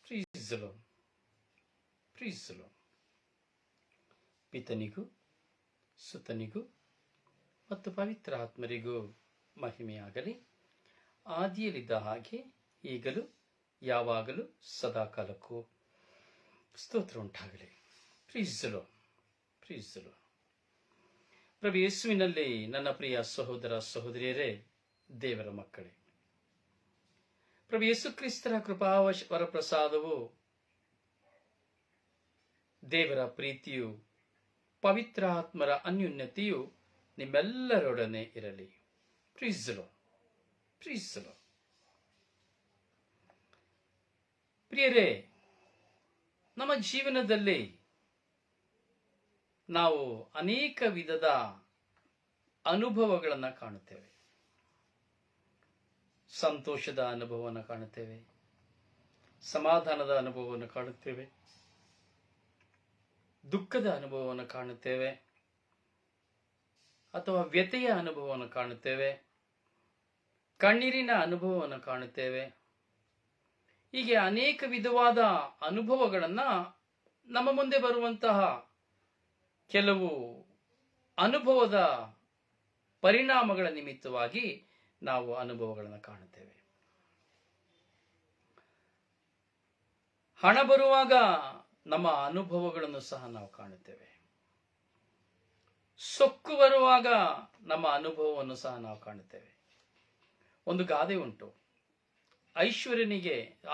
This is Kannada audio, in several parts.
ಪ್ರೀಸ್ the Lord. Praise the Lord. ಪಿತನಿಗೂ ಸುತನಿಗೂ ಮತ್ತು ಪವಿತ್ರ ಆತ್ಮರಿಗೂ ಮಹಿಮೆಯಾಗಲಿ. ಆದಿಯಲ್ಲಿದ್ದ ಹಾಗೆ ಈಗಲೂ ಯಾವಾಗಲೂ ಸದಾಕಾಲಕ್ಕೂ ಸ್ತೋತ್ರ ಉಂಟಾಗಲಿ. Praise the Lord. Praise the Lord. ಪ್ರಭು ಯೇಸುವಿನಲ್ಲಿ ನನ್ನ ಪ್ರಿಯ ಸಹೋದರ ಸಹೋದರಿಯರೇ, ದೇವರ ಮಕ್ಕಳೇ, ಪ್ರಭು ಯೇಸು ಕ್ರಿಸ್ತರ ವರಪ್ರಸಾದವು, ದೇವರ ಪ್ರೀತಿಯು, ಪವಿತ್ರ ಆತ್ಮರ ಅನ್ಯೋನ್ಯತೆಯು ನಿಮ್ಮೆಲ್ಲರೊಡನೆ ಇರಲಿ. Praise the Lord. Praise the lord. ಪ್ರಿಯರೇ, ನಮ್ಮ ಜೀವನದಲ್ಲಿ ನಾವು ಅನೇಕ ವಿಧದ ಅನುಭವಗಳನ್ನು ಕಾಣುತ್ತೇವೆ. ಸಂತೋಷದ ಅನುಭವವನ್ನು ಕಾಣುತ್ತೇವೆ, ಸಮಾಧಾನದ ಅನುಭವವನ್ನು ಕಾಣುತ್ತೇವೆ, ದುಃಖದ ಅನುಭವವನ್ನು ಕಾಣುತ್ತೇವೆ, ಅಥವಾ ವ್ಯಥೆಯ ಅನುಭವವನ್ನು ಕಾಣುತ್ತೇವೆ, ಕಣ್ಣೀರಿನ ಅನುಭವವನ್ನು ಕಾಣುತ್ತೇವೆ. ಹೀಗೆ ಅನೇಕ ವಿಧವಾದ ಅನುಭವಗಳನ್ನು ನಮ್ಮ ಮುಂದೆ ಬರುವಂತಹ ಕೆಲವು ಅನುಭವದ ಪರಿಣಾಮಗಳ ನಿಮಿತ್ತವಾಗಿ ನಾವು ಅನುಭವಗಳನ್ನು ಕಾಣುತ್ತೇವೆ. ಹಣ ಬರುವಾಗ ನಮ್ಮ ಅನುಭವಗಳನ್ನು ಸಹ ನಾವು ಕಾಣುತ್ತೇವೆ. ಸೊಕ್ಕು ಬರುವಾಗ ನಮ್ಮ ಅನುಭವವನ್ನು ಸಹ ನಾವು ಕಾಣುತ್ತೇವೆ. ಒಂದು ಗಾದೆ ಉಂಟು,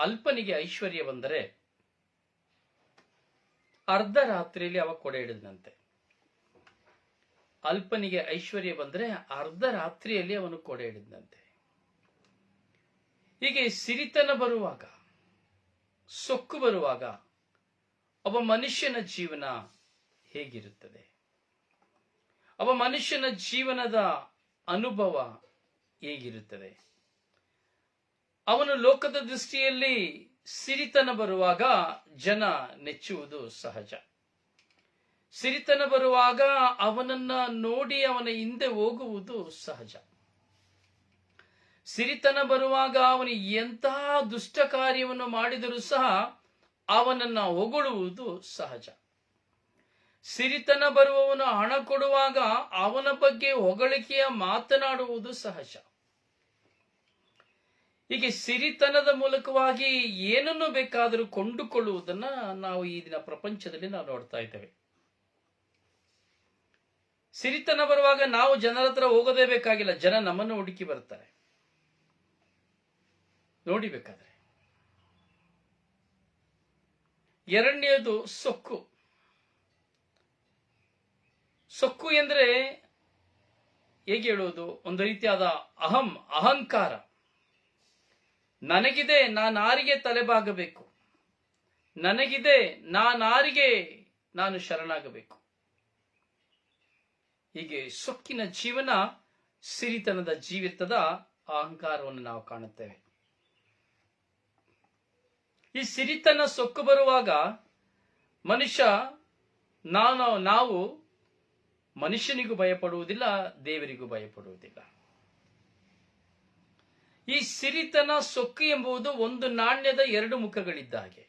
ಅಲ್ಪನಿಗೆ ಐಶ್ವರ್ಯ ಬಂದರೆ ಅರ್ಧ ರಾತ್ರಿಯಲ್ಲಿ ಅವ ಕೊಡೆ ಹಿಡಿದಂತೆ. ಅಲ್ಪನಿಗೆ ಐಶ್ವರ್ಯ ಬಂದರೆ ಅರ್ಧ ರಾತ್ರಿಯಲ್ಲಿ ಅವನು ಕೊಡೆ ಹಿಡಿದಂತೆ. ಹೀಗೆ ಸಿರಿತನ ಬರುವಾಗ, ಸೊಕ್ಕು ಬರುವಾಗ ಒಬ್ಬ ಮನುಷ್ಯನ ಜೀವನ ಹೇಗಿರುತ್ತದೆ, ಒಬ್ಬ ಮನುಷ್ಯನ ಜೀವನದ ಅನುಭವ ಹೇಗಿರುತ್ತದೆ. ಅವನು ಲೋಕದ ದೃಷ್ಟಿಯಲ್ಲಿ ಸಿರಿತನ ಬರುವಾಗ ಜನ ನೆಚ್ಚುವುದು ಸಹಜ. ಸಿರಿತನ ಬರುವಾಗ ಅವನನ್ನ ನೋಡಿ ಅವನ ಹಿಂದೆ ಹೋಗುವುದು ಸಹಜ. ಸಿರಿತನ ಬರುವಾಗ ಅವನು ಎಂತಹ ದುಷ್ಟ ಕಾರ್ಯವನ್ನು ಮಾಡಿದರೂ ಸಹ ಅವನನ್ನ ಹೊಗಳುವುದು ಸಹಜ. ಸಿರಿತನ ಬರುವವನು ಹಣ ಕೊಡುವಾಗ ಅವನ ಬಗ್ಗೆ ಹೊಗಳಿಕೆಯ ಮಾತನಾಡುವುದು ಸಹಜ. ಹೀಗೆ ಸಿರಿತನದ ಮೂಲಕವಾಗಿ ಏನನ್ನು ಬೇಕಾದರೂ ಕೊಂಡುಕೊಳ್ಳುವುದನ್ನ ನಾವು ಈ ದಿನ ಪ್ರಪಂಚದಲ್ಲಿ ನಾವು ನೋಡ್ತಾ ಇದ್ದೇವೆ. ಸಿರಿತನ ಬರುವಾಗ ನಾವು ಜನರ ಹತ್ರ ಹೋಗೋದೇ ಬೇಕಾಗಿಲ್ಲ, ಜನ ನಮ್ಮನ್ನು ಹುಡುಕಿ ಬರ್ತಾರೆ. ನೋಡಿಬೇಕಾದ್ರೆ ಎರಡನೆಯದು ಸೊಕ್ಕು. ಸೊಕ್ಕು ಎಂದ್ರೆ ಹೇಗೆ ಹೇಳುವುದು, ಒಂದು ರೀತಿಯಾದ ಅಹಂಕಾರ. ನನಗಿದೆ, ನಾನಾರಿಗೆ ತಲೆಬಾಗಬೇಕು, ನನಗಿದೆ, ನಾನಾರಿಗೆ ನಾನು ಶರಣಾಗಬೇಕು. ಹೀಗೆ ಸೊಕ್ಕಿನ ಜೀವನ, ಸಿರಿತನದ ಜೀವಿತದ ಅಹಂಕಾರವನ್ನು ನಾವು ಕಾಣುತ್ತೇವೆ. ಈ ಸಿರಿತನ ಸೊಕ್ಕು ಬರುವಾಗ ನಾವು ಮನುಷ್ಯನಿಗೂ ಭಯಪಡುವುದಿಲ್ಲ, ದೇವರಿಗೂ ಭಯಪಡುವುದಿಲ್ಲ. ಈ ಸಿರಿತನ ಸೊಕ್ಕು ಎಂಬುದು ಒಂದು ನಾಣ್ಯದ ಎರಡು ಮುಖಗಳಿದ್ದ ಹಾಗೆ.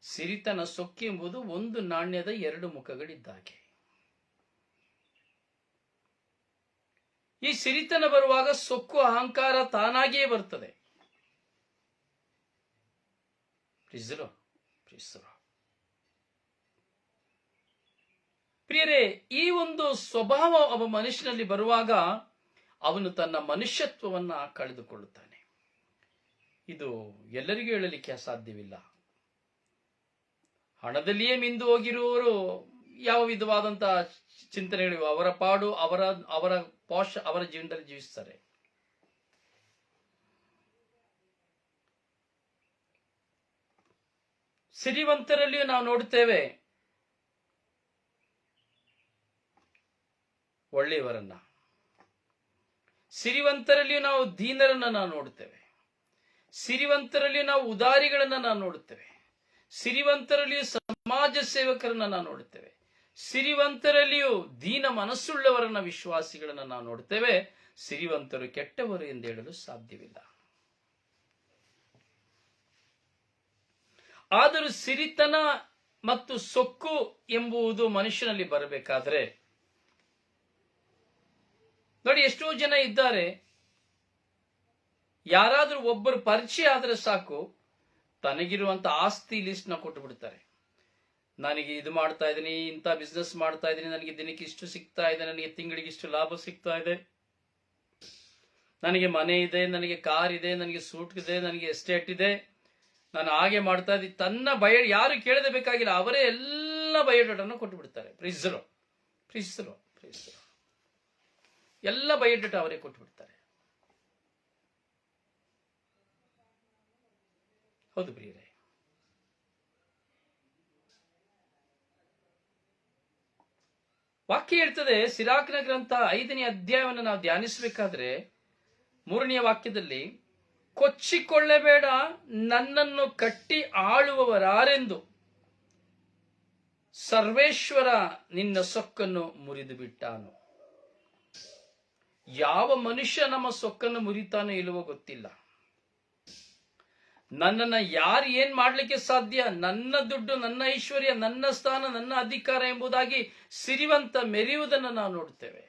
ಸಿರಿತನ ಸೊಕ್ಕು ಎಂಬುದು ಒಂದು ನಾಣ್ಯದ ಎರಡು ಮುಖಗಳಿದ್ದ ಹಾಗೆ. ಈ ಸಿರಿತನ ಬರುವಾಗ ಸೊಕ್ಕು ಅಹಂಕಾರ ತಾನಾಗಿಯೇ ಬರ್ತದೆ. ಪ್ರಿಯರೇ, ಈ ಒಂದು ಸ್ವಭಾವ ಒಬ್ಬ ಮನುಷ್ಯನಲ್ಲಿ ಬರುವಾಗ ಅವನು ತನ್ನ ಮನುಷ್ಯತ್ವವನ್ನ ಕಳೆದುಕೊಳ್ಳುತ್ತಾನೆ. ಇದು ಎಲ್ಲರಿಗೂ ಹೇಳಲಿಕ್ಕೆ ಸಾಧ್ಯವಿಲ್ಲ. ಹಣದಲ್ಲಿಯೇ ಮಿಂದು ಹೋಗಿರುವವರು ಯಾವ ವಿಧವಾದಂತಹ ಚಿಂತನೆಗಳು, ಅವರ ಪಾಡು ಅವರ ಜೀವನದಲ್ಲಿ ಜೀವಿಸ್ತಾರೆ. ಸಿರಿವಂತರಲ್ಲಿಯೂ ನಾವು ನೋಡುತ್ತೇವೆ ಒಳ್ಳೆಯವರನ್ನ, ಸಿರಿವಂತರಲ್ಲಿಯೂ ನಾವು ದೀನರನ್ನ ನಾವು ನೋಡುತ್ತೇವೆ, ಸಿರಿವಂತರಲ್ಲಿಯೂ ನಾವು ಉದಾರಿಗಳನ್ನ ನಾವು ನೋಡುತ್ತೇವೆ, ಸಿರಿವಂತರಲ್ಲಿಯೂ ಸಮಾಜ ಸೇವಕರನ್ನ ನಾವು ನೋಡುತ್ತೇವೆ, ಸಿರಿವಂತರಲ್ಲಿಯೂ ದೀನ ಮನಸ್ಸುಳ್ಳವರನ್ನ, ವಿಶ್ವಾಸಿಗಳನ್ನ ನಾವು ನೋಡುತ್ತೇವೆ. ಸಿರಿವಂತರು ಕೆಟ್ಟವರು ಎಂದು ಹೇಳಲು ಸಾಧ್ಯವಿಲ್ಲ. ಆದರೂ ಸಿರಿತನ ಮತ್ತು ಸೊಕ್ಕು ಎಂಬುದು ಮನುಷ್ಯನಲ್ಲಿ ಬರಬೇಕಾದ್ರೆ ನೋಡಿ, ಎಷ್ಟೋ ಜನ ಇದ್ದಾರೆ, ಯಾರಾದ್ರೂ ಒಬ್ಬರು ಪರಿಚಯ ಆದ್ರೆ ಸಾಕು, ತನಗಿರುವಂತ ಆಸ್ತಿ ಲಿಸ್ಟ್ ನ ಕೊಟ್ಟು ಬಿಡ್ತಾರೆ. ನನಗೆ ಇದು ಮಾಡ್ತಾ ಇದ್ದೀನಿ, ಇಂಥ ಬಿಸ್ನೆಸ್ ಮಾಡ್ತಾ ಇದ್ದೀನಿ, ನನಗೆ ದಿನಕ್ಕೆ ಇಷ್ಟು ಸಿಗ್ತಾ ಇದೆ, ನನಗೆ ತಿಂಗಳಿಗೆ ಇಷ್ಟು ಲಾಭ ಸಿಗ್ತಾ ಇದೆ, ನನಗೆ ಮನೆ ಇದೆ, ನನಗೆ ಕಾರ್ ಇದೆ, ನನಗೆ ಸೂಟ್ ಇದೆ, ನನಗೆ ಎಸ್ಟೇಟ್ ಇದೆ, ನಾನು ಹಾಗೆ ಮಾಡ್ತಾ ಇದ್ದೀನಿ. ತನ್ನ ಯಾರು ಕೇಳದೆ ಬೇಕಾಗಿಲ್ಲ, ಅವರೇ ಎಲ್ಲ ಬಯೋಡೇಟಾವನ್ನು ಕೊಟ್ಟು ಬಿಡ್ತಾರೆ. ಪ್ರೀಸರು ಪ್ರೀಸರು ಪ್ರೀಸರು ಎಲ್ಲ ಬಯೋಡೇಟಾ ಅವರೇ ಕೊಟ್ಟು ಬಿಡ್ತಾರೆ. ಹೌದು ಪ್ರಿಯರೇ, ವಾಕ್ಯ ಹೇಳ್ತದೆ, ಸಿರಾಕನ ಗ್ರಂಥ 5ನೇ ಅಧ್ಯಾಯವನ್ನು ನಾವು ಧ್ಯಾನಿಸಬೇಕಾದ್ರೆ 3ನೇ ವಾಕ್ಯದಲ್ಲಿ, ಕೊಚ್ಚಿಕೊಳ್ಳಬೇಡ, ನನ್ನನ್ನು ಕಟ್ಟಿ ಆಳುವವರಾರೆಂದು ಸರ್ವೇಶ್ವರ ನಿನ್ನ ಸೊಕ್ಕನ್ನು ಮುರಿದು ಬಿಟ್ಟಾನು. ಯಾವ ಮನುಷ್ಯ ನಮ್ಮ ಸೊಕ್ಕನ್ನು ಮುರಿತಾನೋ ಇಲ್ಲವೋ ಗೊತ್ತಿಲ್ಲ. ನನ್ನನ್ನ ಯಾರು ಏನ್ ಮಾಡ್ಲಿಕ್ಕೆ ಸಾಧ್ಯ? ನನ್ನ ದುಡ್ಡು, ನನ್ನ ಐಶ್ವರ್ಯ, ನನ್ನ ಸ್ಥಾನ, ನನ್ನ ಅಧಿಕಾರ ಎಂಬುದಾಗಿ ಸಿರಿವಂತ ಮೆರೆಯುವುದನ್ನು ನಾವು ನೋಡ್ತೇವೆ.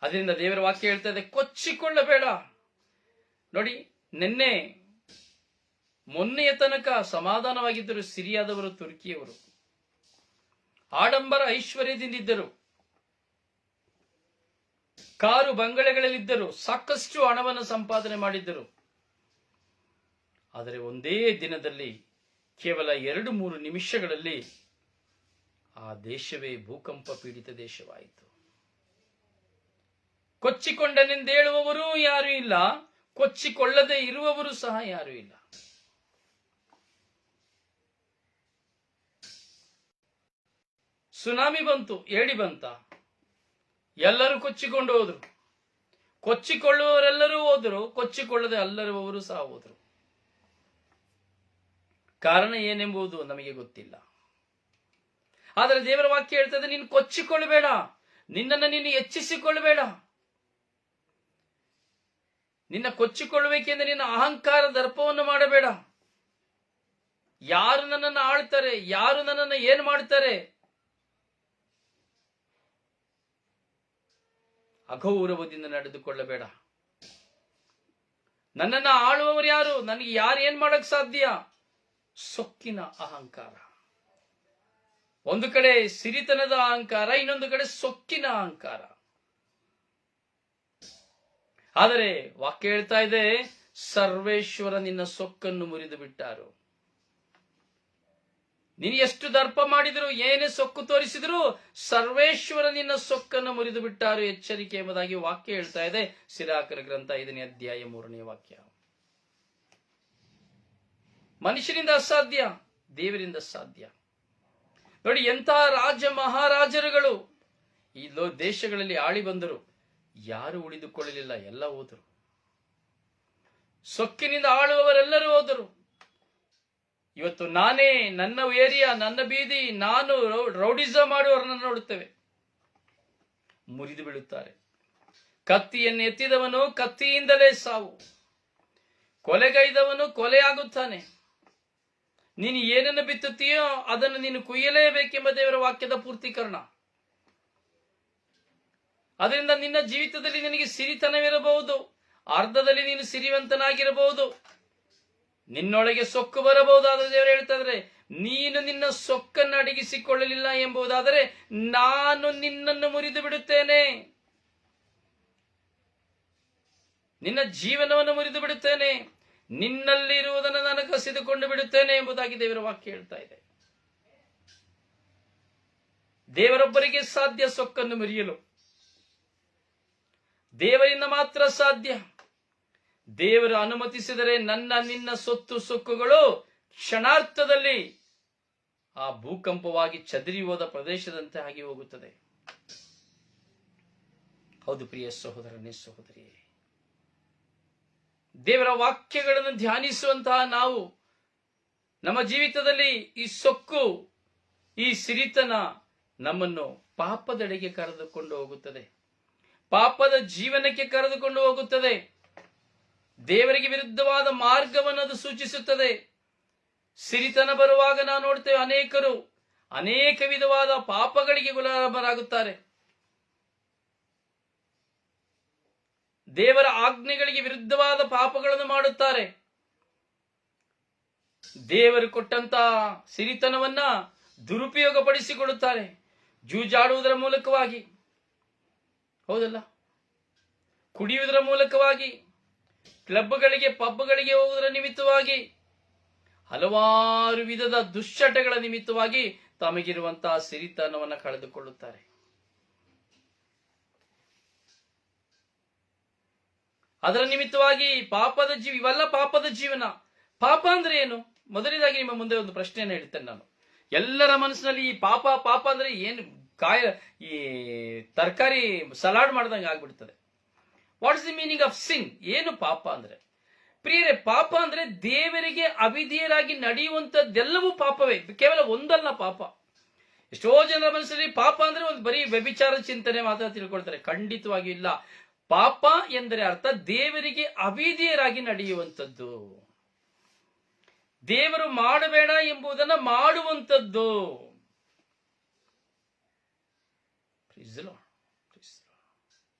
ಅದರಿಂದ ದೇವರ ವಾಕ್ಯ ಹೇಳ್ತಾ ಇದೆ, ಕೊಚ್ಚಿಕೊಳ್ಳಬೇಡ. ನೋಡಿ, ಮೊನ್ನೆಯ ತನಕ ಸಮಾಧಾನವಾಗಿದ್ದರು ಸಿರಿಯಾದವರು, ತುರ್ಕಿಯವರು ಆಡಂಬರ ಐಶ್ವರ್ಯದಿಂದಿದ್ದರು, ಕಾರು ಬಂಗಲೆಗಳಲ್ಲಿದ್ದರು, ಸಾಕಷ್ಟು ಹಣವನ್ನು ಸಂಪಾದನೆ ಮಾಡಿದ್ದರು. ಆದರೆ ಒಂದೇ ದಿನದಲ್ಲಿ, ಕೇವಲ 2-3 ನಿಮಿಷಗಳಲ್ಲಿ ಆ ದೇಶವೇ ಭೂಕಂಪ ಪೀಡಿತ ದೇಶವಾಯಿತು. ಕೊಚ್ಚಿಕೊಂಡನೆಂದೇಳುವವರು ಯಾರೂ ಇಲ್ಲ, ಕೊಚ್ಚಿಕೊಳ್ಳದೆ ಇರುವವರು ಸಹ ಯಾರೂ ಇಲ್ಲ. ಸುನಾಮಿ ಬಂತು, ಏಡಿ ಬಂತ, ಎಲ್ಲರೂ ಕೊಚ್ಚಿಕೊಂಡು ಹೋದ್ರು. ಕೊಚ್ಚಿಕೊಳ್ಳುವವರೆಲ್ಲರೂ ಹೋದರು, ಕೊಚ್ಚಿಕೊಳ್ಳದೆ ಅಲ್ಲರುವವರು ಸಹ ಹೋದರು. ಕಾರಣ ಏನೆಂಬುದು ನಮಗೆ ಗೊತ್ತಿಲ್ಲ. ಆದರೆ ದೇವರ ವಾಕ್ಯ ಹೇಳ್ತದೆ, ನೀನು ಕೊಚ್ಚಿಕೊಳ್ಳಬೇಡ, ನಿನ್ನನ್ನು ನೀನು ಹೆಚ್ಚಿಸಿಕೊಳ್ಳಬೇಡ. ನಿನ್ನ ಕೊಚ್ಚಿಕೊಳ್ಳಬೇಕೆಂದ್ರೆ ನಿನ್ನ ಅಹಂಕಾರ ದರ್ಪವನ್ನು ಮಾಡಬೇಡ. ಯಾರು ನನ್ನನ್ನು ಆಳ್ತಾರೆ, ಯಾರು ನನ್ನನ್ನು ಏನು ಮಾಡ್ತಾರೆ, ಅಗೌರವದಿಂದ ನಡೆದುಕೊಳ್ಳಬೇಡ. ನನ್ನನ್ನು ಆಳುವವರು ಯಾರು, ನನಗೆ ಯಾರು ಏನ್ ಮಾಡಕ್ ಸಾಧ್ಯ? ಸೊಕ್ಕಿನ ಅಹಂಕಾರ. ಒಂದು ಕಡೆ ಸಿರಿತನದ ಅಹಂಕಾರ, ಇನ್ನೊಂದು ಕಡೆ ಸೊಕ್ಕಿನ ಅಹಂಕಾರ. ಆದರೆ ವಾಕ್ಯ ಹೇಳ್ತಾ ಇದೆ, ಸರ್ವೇಶ್ವರ ನಿನ್ನ ಸೊಕ್ಕನ್ನು ಮುರಿದು ಬಿಟ್ಟಾರು. ನೀನು ಎಷ್ಟು ದರ್ಪ ಮಾಡಿದ್ರು, ಏನೇ ಸೊಕ್ಕು ತೋರಿಸಿದ್ರು, ಸರ್ವೇಶ್ವರ ನಿನ್ನ ಸೊಕ್ಕನ್ನು ಮುರಿದು ಬಿಟ್ಟಾರು. ಎಚ್ಚರಿಕೆ ಎಂಬುದಾಗಿ ವಾಕ್ಯ ಹೇಳ್ತಾ ಇದೆ, ಸಿರಾಕನ ಗ್ರಂಥ 5ನೇ ಅಧ್ಯಾಯ 3ನೇ ವಾಕ್ಯ. ಮನುಷ್ಯರಿಂದ ಅಸಾಧ್ಯ, ದೇವರಿಂದ ಸಾಧ್ಯ. ನೋಡಿ, ಎಂಥ ರಾಜ ಮಹಾರಾಜರುಗಳು ಈ ದೇಶಗಳಲ್ಲಿ ಆಳಿ ಬಂದರು, ಯಾರು ಉಳಿದುಕೊಳ್ಳಲಿಲ್ಲ, ಎಲ್ಲ ಹೋದರು. ಸೊಕ್ಕಿನಿಂದ ಆಳುವವರೆಲ್ಲರೂ ಹೋದರು. ಇವತ್ತು ನಾನೇ, ನನ್ನ ಏರಿಯಾ, ನನ್ನ ಬೀದಿ, ನಾನು ರೌಡಿಸಂ ಮಾಡುವವರನ್ನು ನೋಡುತ್ತೇವೆ, ಮುರಿದು ಬೀಳುತ್ತಾರೆ. ಕತ್ತಿಯನ್ನು ಎತ್ತಿದವನು ಕತ್ತಿಯಿಂದಲೇ ಸಾವು, ಕೊಲೆಗೈದವನು ಕೊಲೆಯಾಗುತ್ತಾನೆ. ನೀನು ಏನನ್ನು ಬಿತ್ತುತ್ತೀಯೋ ಅದನ್ನು ನೀನು ಕುಯ್ಯಲೇಬೇಕೆಂಬ ದೇವರ ವಾಕ್ಯದ ಪೂರ್ತೀಕರಣ. ಅದರಿಂದ ನಿನ್ನ ಜೀವಿತದಲ್ಲಿ ನಿನಗೆ ಸಿರಿತನವಿರಬಹುದು, ಅರ್ಧದಲ್ಲಿ ನೀನು ಸಿರಿವಂತನಾಗಿರಬಹುದು, ನಿನ್ನೊಳಗೆ ಸೊಕ್ಕು ಬರಬಹುದಾದರೆ ದೇವರು ಹೇಳ್ತಾ ಇದ್ದಾರೆ, ನೀನು ನಿನ್ನ ಸೊಕ್ಕನ್ನು ಅಡಗಿಸಿಕೊಳ್ಳಲಿಲ್ಲ ಎಂಬುದಾದರೆ ನಾನು ನಿನ್ನನ್ನು ಮುರಿದು ಬಿಡುತ್ತೇನೆ, ನಿನ್ನ ಜೀವನವನ್ನು ಮುರಿದು ಬಿಡುತ್ತೇನೆ, ನಿನ್ನಲ್ಲಿರುವುದನ್ನು ನಾನು ಕಸಿದುಕೊಂಡು ಬಿಡುತ್ತೇನೆ ಎಂಬುದಾಗಿ ದೇವರ ವಾಕ್ಯ ಹೇಳ್ತಾ ಇದೆ. ದೇವರೊಬ್ಬರಿಗೆ ಸಾಧ್ಯ ಸೊಕ್ಕನ್ನು ಮುರಿಯಲು, ದೇವರಿಂದ ಮಾತ್ರ ಸಾಧ್ಯ. ದೇವರು ಅನುಮತಿಸಿದರೆ ನಿನ್ನ ಸೊತ್ತು ಸೊಕ್ಕುಗಳು ಕ್ಷಣಾರ್ಥದಲ್ಲಿ ಆ ಭೂಕಂಪವಾಗಿ ಚದರಿ ಹೋದ ಪ್ರದೇಶದಂತೆ ಆಗಿ ಹೋಗುತ್ತದೆ. ಹೌದು ಪ್ರಿಯ ಸಹೋದರನೇ, ಸಹೋದರಿಯೇ, ದೇವರ ವಾಕ್ಯಗಳನ್ನು ಧ್ಯಾನಿಸುವಂತಹ ನಾವು ನಮ್ಮ ಜೀವಿತದಲ್ಲಿ ಈ ಸೊಕ್ಕು, ಈ ಸಿರಿತನ ನಮ್ಮನ್ನು ಪಾಪದೆಡೆಗೆ ಕರೆದುಕೊಂಡು ಹೋಗುತ್ತದೆ, ಪಾಪದ ಜೀವನಕ್ಕೆ ಕರೆದುಕೊಂಡು ಹೋಗುತ್ತದೆ, ದೇವರಿಗೆ ವಿರುದ್ಧವಾದ ಮಾರ್ಗವನ್ನು ಅದು ಸೂಚಿಸುತ್ತದೆ. ಸಿರಿತನ ಬರುವಾಗ ನಾವು ನೋಡ್ತೇವೆ ಅನೇಕರು ಅನೇಕ ವಿಧವಾದ ಪಾಪಗಳಿಗೆ ಗುಲಾಮರಾಗುತ್ತಾರೆ. ದೇವರ ಆಜ್ಞೆಗಳಿಗೆ ವಿರುದ್ಧವಾದ ಪಾಪಗಳನ್ನು ಮಾಡುತ್ತಾರೆ. ದೇವರು ಕೊಟ್ಟಂತ ಸಿರಿತನವನ್ನ ದುರುಪಯೋಗಪಡಿಸಿಕೊಳ್ಳುತ್ತಾರೆ, ಜೂಜಾಡುವುದರ ಮೂಲಕವಾಗಿ, ಹೌದಲ್ಲ, ಕುಡಿಯುವುದರ ಮೂಲಕವಾಗಿ, ಕ್ಲಬ್ಗಳಿಗೆ ಪಬ್ಗಳಿಗೆ ಹೋಗುವುದರ ನಿಮಿತ್ತವಾಗಿ, ಹಲವಾರು ವಿಧದ ದುಶ್ಚಟಗಳ ನಿಮಿತ್ತವಾಗಿ ತಮಗಿರುವಂತಹ ಸಿರಿತನವನ್ನು ಕಳೆದುಕೊಳ್ಳುತ್ತಾರೆ. ಅದರ ನಿಮಿತ್ತವಾಗಿ ಇವೆಲ್ಲ ಪಾಪದ ಜೀವನ. ಪಾಪ ಅಂದ್ರೆ ಏನು? ಮೊದಲನೇದಾಗಿ ನಿಮ್ಮ ಮುಂದೆ ಒಂದು ಪ್ರಶ್ನೆಯನ್ನು ಹೇಳ್ತೇನೆ ನಾನು. ಎಲ್ಲರ ಮನಸ್ಸಿನಲ್ಲಿ ಈ ಪಾಪ ಅಂದ್ರೆ ಏನು? ಈ ತರಕಾರಿ ಸಲಾಡ್ ಮಾಡ್ದಂಗೆ ಆಗ್ಬಿಡ್ತದೆ. What is the meaning of ಸಿನ್? ಏನು ಪಾಪ ಅಂದ್ರೆ? ಪ್ರಿಯರೇ, ಪಾಪ ಅಂದ್ರೆ ದೇವರಿಗೆ ಅವಿಧೇಯರಾಗಿ ನಡೆಯುವಂತದ್ದೆಲ್ಲವೂ ಪಾಪವೇ, ಕೇವಲ ಒಂದಲ್ಲ ಪಾಪ. ಎಷ್ಟೋ ಜನರ ಮನಸ್ಸಲ್ಲಿ ಪಾಪ ಅಂದ್ರೆ ಒಂದು ಬರೀ ವ್ಯಭಿಚಾರ ಚಿಂತನೆ ಮಾತ್ರ ತಿಳ್ಕೊಳ್ತಾರೆ. ಖಂಡಿತವಾಗಿಯೂ ಇಲ್ಲ. ಪಾಪ ಎಂದರೆ ಅರ್ಥ ದೇವರಿಗೆ ಅವಿಧೇಯರಾಗಿ ನಡೆಯುವಂಥದ್ದು, ದೇವರು ಮಾಡಬೇಡ ಎಂಬುದನ್ನು ಮಾಡುವಂಥದ್ದು.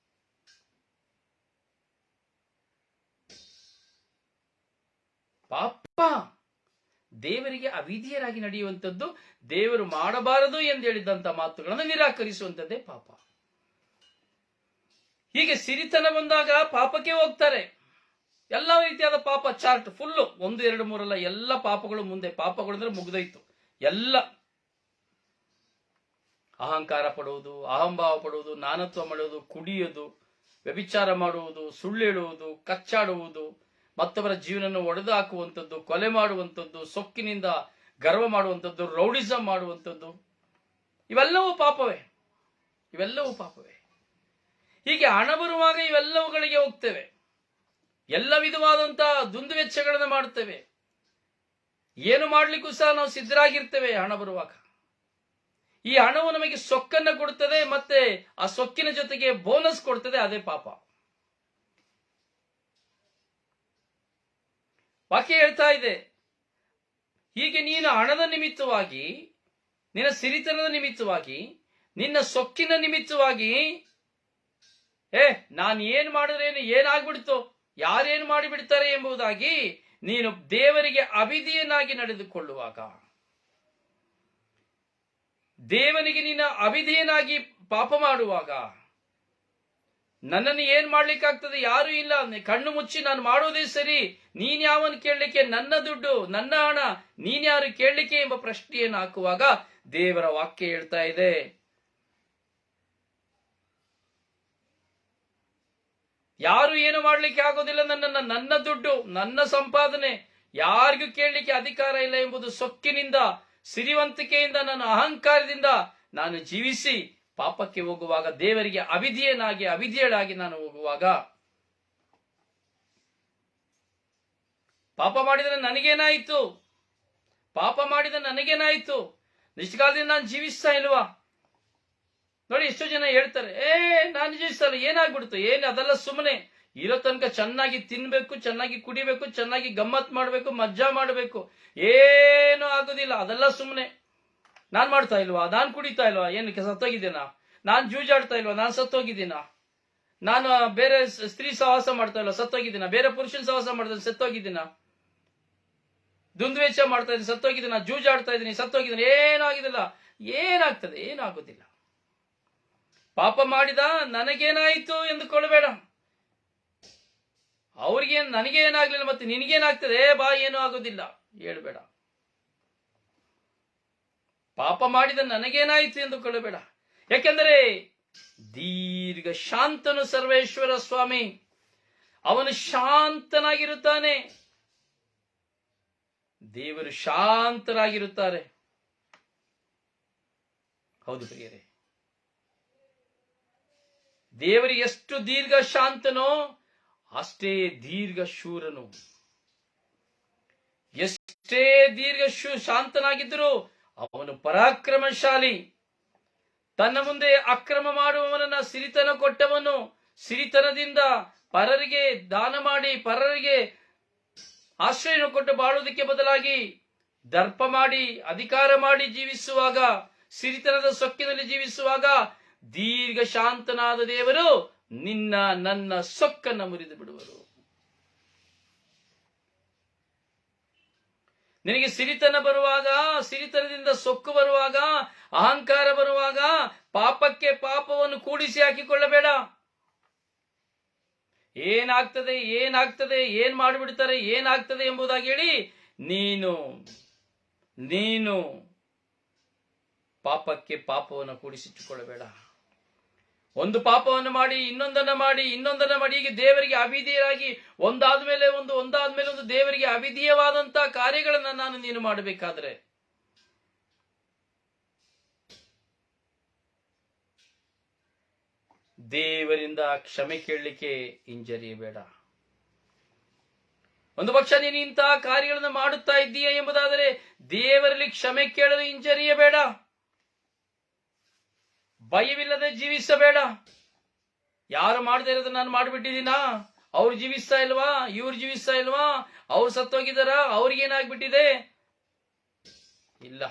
ಪಾಪ ದೇವರಿಗೆ ಅವಿಧೇಯರಾಗಿ ನಡೆಯುವಂಥದ್ದು, ದೇವರು ಮಾಡಬಾರದು ಎಂದು ಹೇಳಿದಂತ ಮಾತುಗಳನ್ನು ನಿರಾಕರಿಸುವಂಥದ್ದೇ ಪಾಪ. ಹೀಗೆ ಸಿರಿತನ ಬಂದಾಗ ಪಾಪಕ್ಕೆ ಹೋಗ್ತಾರೆ. ಎಲ್ಲ ರೀತಿಯಾದ ಪಾಪ ಚಾರ್ಟ್ ಫುಲ್ಲು, 1, 2, 3 ಅಲ್ಲ, ಎಲ್ಲ ಪಾಪಗಳು ಮುಂದೆ. ಪಾಪಗಳು ಅಂದ್ರೆ ಮುಗ್ದೋಯ್ತು ಎಲ್ಲ. ಅಹಂಕಾರ ಪಡುವುದು, ಅಹಂಭಾವ ಪಡುವುದು, ನಾನತ್ವ ಮಾಡುವುದು, ಕುಡಿಯುವುದು, ವ್ಯಭಿಚಾರ ಮಾಡುವುದು, ಸುಳ್ಳು ಹೇಳುವುದು, ಕಚ್ಚಾಡುವುದು, ಮತ್ತೊಬ್ಬರ ಜೀವನವನ್ನು ಒಡೆದು ಹಾಕುವಂಥದ್ದು, ಕೊಲೆ ಮಾಡುವಂಥದ್ದು, ಸೊಕ್ಕಿನಿಂದ ಗರ್ವ ಮಾಡುವಂಥದ್ದು, ರೌಡಿಸಂ ಮಾಡುವಂಥದ್ದು, ಇವೆಲ್ಲವೂ ಪಾಪವೇ. ಹೀಗೆ ಹಣ ಬರುವಾಗ ಇವೆಲ್ಲವುಗಳಿಗೆ ಹೋಗ್ತೇವೆ. ಎಲ್ಲ ವಿಧವಾದಂತಹ ದುಂದುವೆಚ್ಚಗಳನ್ನು ಮಾಡುತ್ತೇವೆ. ಏನು ಮಾಡ್ಲಿಕ್ಕೂ ಸಹ ನಾವು ಸಿದ್ಧರಾಗಿರ್ತೇವೆ ಹಣ ಬರುವಾಗ. ಈ ಹಣವು ನಮಗೆ ಸೊಕ್ಕನ್ನು ಕೊಡುತ್ತದೆ, ಮತ್ತೆ ಆ ಸೊಕ್ಕಿನ ಜೊತೆಗೆ ಬೋನಸ್ ಕೊಡ್ತದೆ, ಅದೇ ಪಾಪ. ವಾಕ್ಯ ಹೇಳ್ತಾ ಇದೆ, ಹೀಗೆ ನೀನು ಹಣದ ನಿಮಿತ್ತವಾಗಿ, ನಿನ್ನ ಸಿರಿತನದ ನಿಮಿತ್ತವಾಗಿ, ನಿನ್ನ ಸೊಕ್ಕಿನ ನಿಮಿತ್ತವಾಗಿ, ನಾನು ಏನ್ ಮಾಡಿದ್ರೇನು, ಏನಾಗ್ಬಿಡ್ತು, ಯಾರೇನು ಮಾಡಿಬಿಡ್ತಾರೆ ಎಂಬುದಾಗಿ ನೀನು ದೇವರಿಗೆ ಅವಿಧೇಯನಾಗಿ ನಡೆದುಕೊಳ್ಳುವಾಗ, ದೇವನಿಗೆ ನೀನು ಅವಿಧೇಯನಾಗಿ ಪಾಪ ಮಾಡುವಾಗ, ನನ್ನನ್ನು ಏನ್ ಮಾಡ್ಲಿಕ್ಕಾಗ್ತದೆ, ಯಾರು ಇಲ್ಲ, ಕಣ್ಣು ಮುಚ್ಚಿ ನಾನು ಮಾಡೋದೇ ಸರಿ, ನೀನ್ ಯಾವನು ಕೇಳಲಿಕ್ಕೆ, ನನ್ನ ದುಡ್ಡು, ನನ್ನ ಹಣ, ನೀನ್ ಯಾರು ಕೇಳಲಿಕ್ಕೆ ಎಂಬ ಪ್ರಶ್ನೆಯನ್ನು ಹಾಕುವಾಗ ದೇವರ ವಾಕ್ಯ ಹೇಳ್ತಾ ಇದೆ, ಯಾರು ಏನು ಮಾಡ್ಲಿಕ್ಕೆ ಆಗೋದಿಲ್ಲ, ನನ್ನ ದುಡ್ಡು, ನನ್ನ ಸಂಪಾದನೆ, ಯಾರಿಗೂ ಕೇಳಲಿಕ್ಕೆ ಅಧಿಕಾರ ಇಲ್ಲ ಎಂಬುದು ಸೊಕ್ಕಿನಿಂದ, ಸಿರಿವಂತಿಕೆಯಿಂದ, ನನ್ನ ಅಹಂಕಾರದಿಂದ ನಾನು ಜೀವಿಸಿ ಪಾಪಕ್ಕೆ ಹೋಗುವಾಗ, ದೇವರಿಗೆ ಅವಿಧೇಯಳಾಗಿ ನಾನು ಹೋಗುವಾಗ, ಪಾಪ ಮಾಡಿದರೆ ನನಗೇನಾಯಿತು, ನಿಷ್ಕಾಲದಿಂದ ನಾನು ಜೀವಿಸ್ತಾ ಇಲ್ವಾ? ನೋಡಿ, ಎಷ್ಟೋ ಜನ ಹೇಳ್ತಾರೆ, ನಾನು ಜೀವಿಸ್ತಲ್ಲ, ಏನಾಗ್ಬಿಡ್ತು, ಅದೆಲ್ಲ ಸುಮ್ಮನೆ. ಇರೋ ತನಕ ಚೆನ್ನಾಗಿ ತಿನ್ಬೇಕು, ಚೆನ್ನಾಗಿ ಕುಡಿಬೇಕು, ಚೆನ್ನಾಗಿ ಗಮ್ಮತ್ ಮಾಡಬೇಕು, ಮಜ್ಜಾ ಮಾಡಬೇಕು, ಏನೂ ಆಗೋದಿಲ್ಲ, ಅದೆಲ್ಲ ಸುಮ್ಮನೆ. ನಾನ್ ಮಾಡ್ತಾ ಇಲ್ವಾ, ನಾನು ಕುಡಿತಾ ಇಲ್ವಾ, ಏನಕ್ಕೆ ಸತ್ತೋಗಿದ್ದೀನಾ, ನಾನು ಜೂಜಾಡ್ತಾ ಇಲ್ವಾ, ನಾನು ಸತ್ತೋಗಿದ್ದೀನಾ, ನಾನು ಬೇರೆ ಸ್ತ್ರೀ ಸಹವಾಸ ಮಾಡ್ತಾ ಇಲ್ವಾ, ಸತ್ತೋಗಿದ್ದೀನಾ, ಬೇರೆ ಪುರುಷನ ಸಹವಾಸ ಮಾಡ್ತಾ ಸತ್ತೋಗಿದ್ದೀನಾ, ದುಂದುವೆಚ್ಚ ಮಾಡ್ತಾ ಇದ್ದೀನಿ ಸತ್ತೋಗಿದ್ದೀನಾ, ಜೂಜಾಡ್ತಾ ಇದ್ದೀನಿ ಸತ್ತೋಗಿದ್ದೀನಿ, ಏನಾಗಿದಿಲ್ಲ. ಏನಾಗ್ತದೆ? ಏನಾಗುದಿಲ್ಲ. ಪಾಪ ಮಾಡಿದ ನನಗೇನಾಯಿತು ಎಂದುಕೊಳ್ಳಬೇಡ. ಅವ್ರಿಗೇನು, ನನಗೇನಾಗ್ಲಿಲ್ಲ, ಮತ್ತೆ ನಿನಗೇನಾಗ್ತದೆ, ಬಾ, ಏನೂ ಆಗೋದಿಲ್ಲ ಹೇಳ್ಬೇಡ. ಪಾಪ ಮಾಡಿದ ನನಗೇನಾಯಿತು ಎಂದುಕೊಳ್ಳಬೇಡ. ಯಾಕೆಂದರೆ ದೀರ್ಘ ಶಾಂತನು ಸರ್ವೇಶ್ವರ ಸ್ವಾಮಿ, ಅವನು ಶಾಂತನಾಗಿರುತ್ತಾನೆ. ದೇವರು ಶಾಂತರಾಗಿರುತ್ತಾರೆ. ಹೌದು ಪ್ರಿಯರೇ, ದೇವರು ಎಷ್ಟು ದೀರ್ಘ ಶಾಂತನೋ ಅಷ್ಟೇ ದೀರ್ಘ ಶೂರನು. ಎಷ್ಟೇ ದೀರ್ಘ ಶಾಂತನಾಗಿದ್ದರೂ ಅವನು ಪರಾಕ್ರಮಶಾಲಿ. ತನ್ನ ಮುಂದೆ ಅಕ್ರಮ ಮಾಡುವವನನ್ನ ಸಿರಿತನ ಕೊಟ್ಟವನು, ಸಿರಿತನದಿಂದ ಪರರಿಗೆ ದಾನ ಮಾಡಿ, ಪರರಿಗೆ ಆಶ್ರಯ ಕೊಟ್ಟು ಬಾಳುವುದಕ್ಕೆ ಬದಲಾಗಿ ದರ್ಪ ಮಾಡಿ ಅಧಿಕಾರ ಮಾಡಿ ಜೀವಿಸುವಾಗ, ಸಿರಿತನದ ಸೊಕ್ಕಿನಲ್ಲಿ ಜೀವಿಸುವಾಗ ದೀರ್ಘ ಶಾಂತನಾದ ದೇವರು ನಿನ್ನ ನನ್ನ ಸೊಕ್ಕನ್ನ ಮುರಿದು ಬಿಡುವರು. ನಿನಗೆ ಸಿರಿತನ ಬರುವಾಗ, ಸಿರಿತನದಿಂದ ಸೊಕ್ಕು ಬರುವಾಗ, ಅಹಂಕಾರ ಬರುವಾಗ ಪಾಪಕ್ಕೆ ಪಾಪವನ್ನು ಕೂಡಿಸಿ ಹಾಕಿಕೊಳ್ಳಬೇಡ. ಏನಾಗ್ತದೆ ಏನಾಗ್ತದೆ ಏನ್ ಮಾಡಿಬಿಡ್ತಾರೆ ಏನಾಗ್ತದೆ ಎಂಬುದಾಗಿ ಹೇಳಿ ನೀನು ಪಾಪಕ್ಕೆ ಪಾಪವನ್ನು ಕೂಡಿಸಿಟ್ಟುಕೊಳ್ಳಬೇಡ. ಒಂದು ಪಾಪವನ್ನು ಮಾಡಿ ಇನ್ನೊಂದನ್ನ ಮಾಡಿ ಹೀಗೆ ದೇವರಿಗೆ ಅವಿಧೇಯರಾಗಿ ಒಂದಾದ್ಮೇಲೆ ಒಂದು ದೇವರಿಗೆ ಅವಿಧೇಯವಾದಂತಹ ಕಾರ್ಯಗಳನ್ನ ನೀನು ಮಾಡಬೇಕಾದ್ರೆ ದೇವರಿಂದ ಕ್ಷಮೆ ಕೇಳಲಿಕ್ಕೆ ಹಿಂಜರಿಯಬೇಡ. ಒಂದು ಪಕ್ಷ ನೀನು ಇಂತಹ ಕಾರ್ಯಗಳನ್ನು ಮಾಡುತ್ತಾ ಇದ್ದೀಯ ಎಂಬುದಾದರೆ ದೇವರಲ್ಲಿ ಕ್ಷಮೆ ಕೇಳಲು ಹಿಂಜರಿಯಬೇಡ. ಭಯವಿಲ್ಲದೆ ಜೀವಿಸಬೇಡ. ಯಾರು ಮಾಡದೇ ಇರೋದು ನಾನು ಮಾಡಿಬಿಟ್ಟಿದ್ದೀನಾ, ಅವ್ರು ಜೀವಿಸ್ತಾ ಇಲ್ವಾ, ಇವ್ರು ಜೀವಿಸ್ತಾ ಇಲ್ವಾ, ಅವ್ರು ಸತ್ತೋಗಿದಾರ, ಅವ್ರಿಗೇನಾಗ್ಬಿಟ್ಟಿದೆ? ಇಲ್ಲ.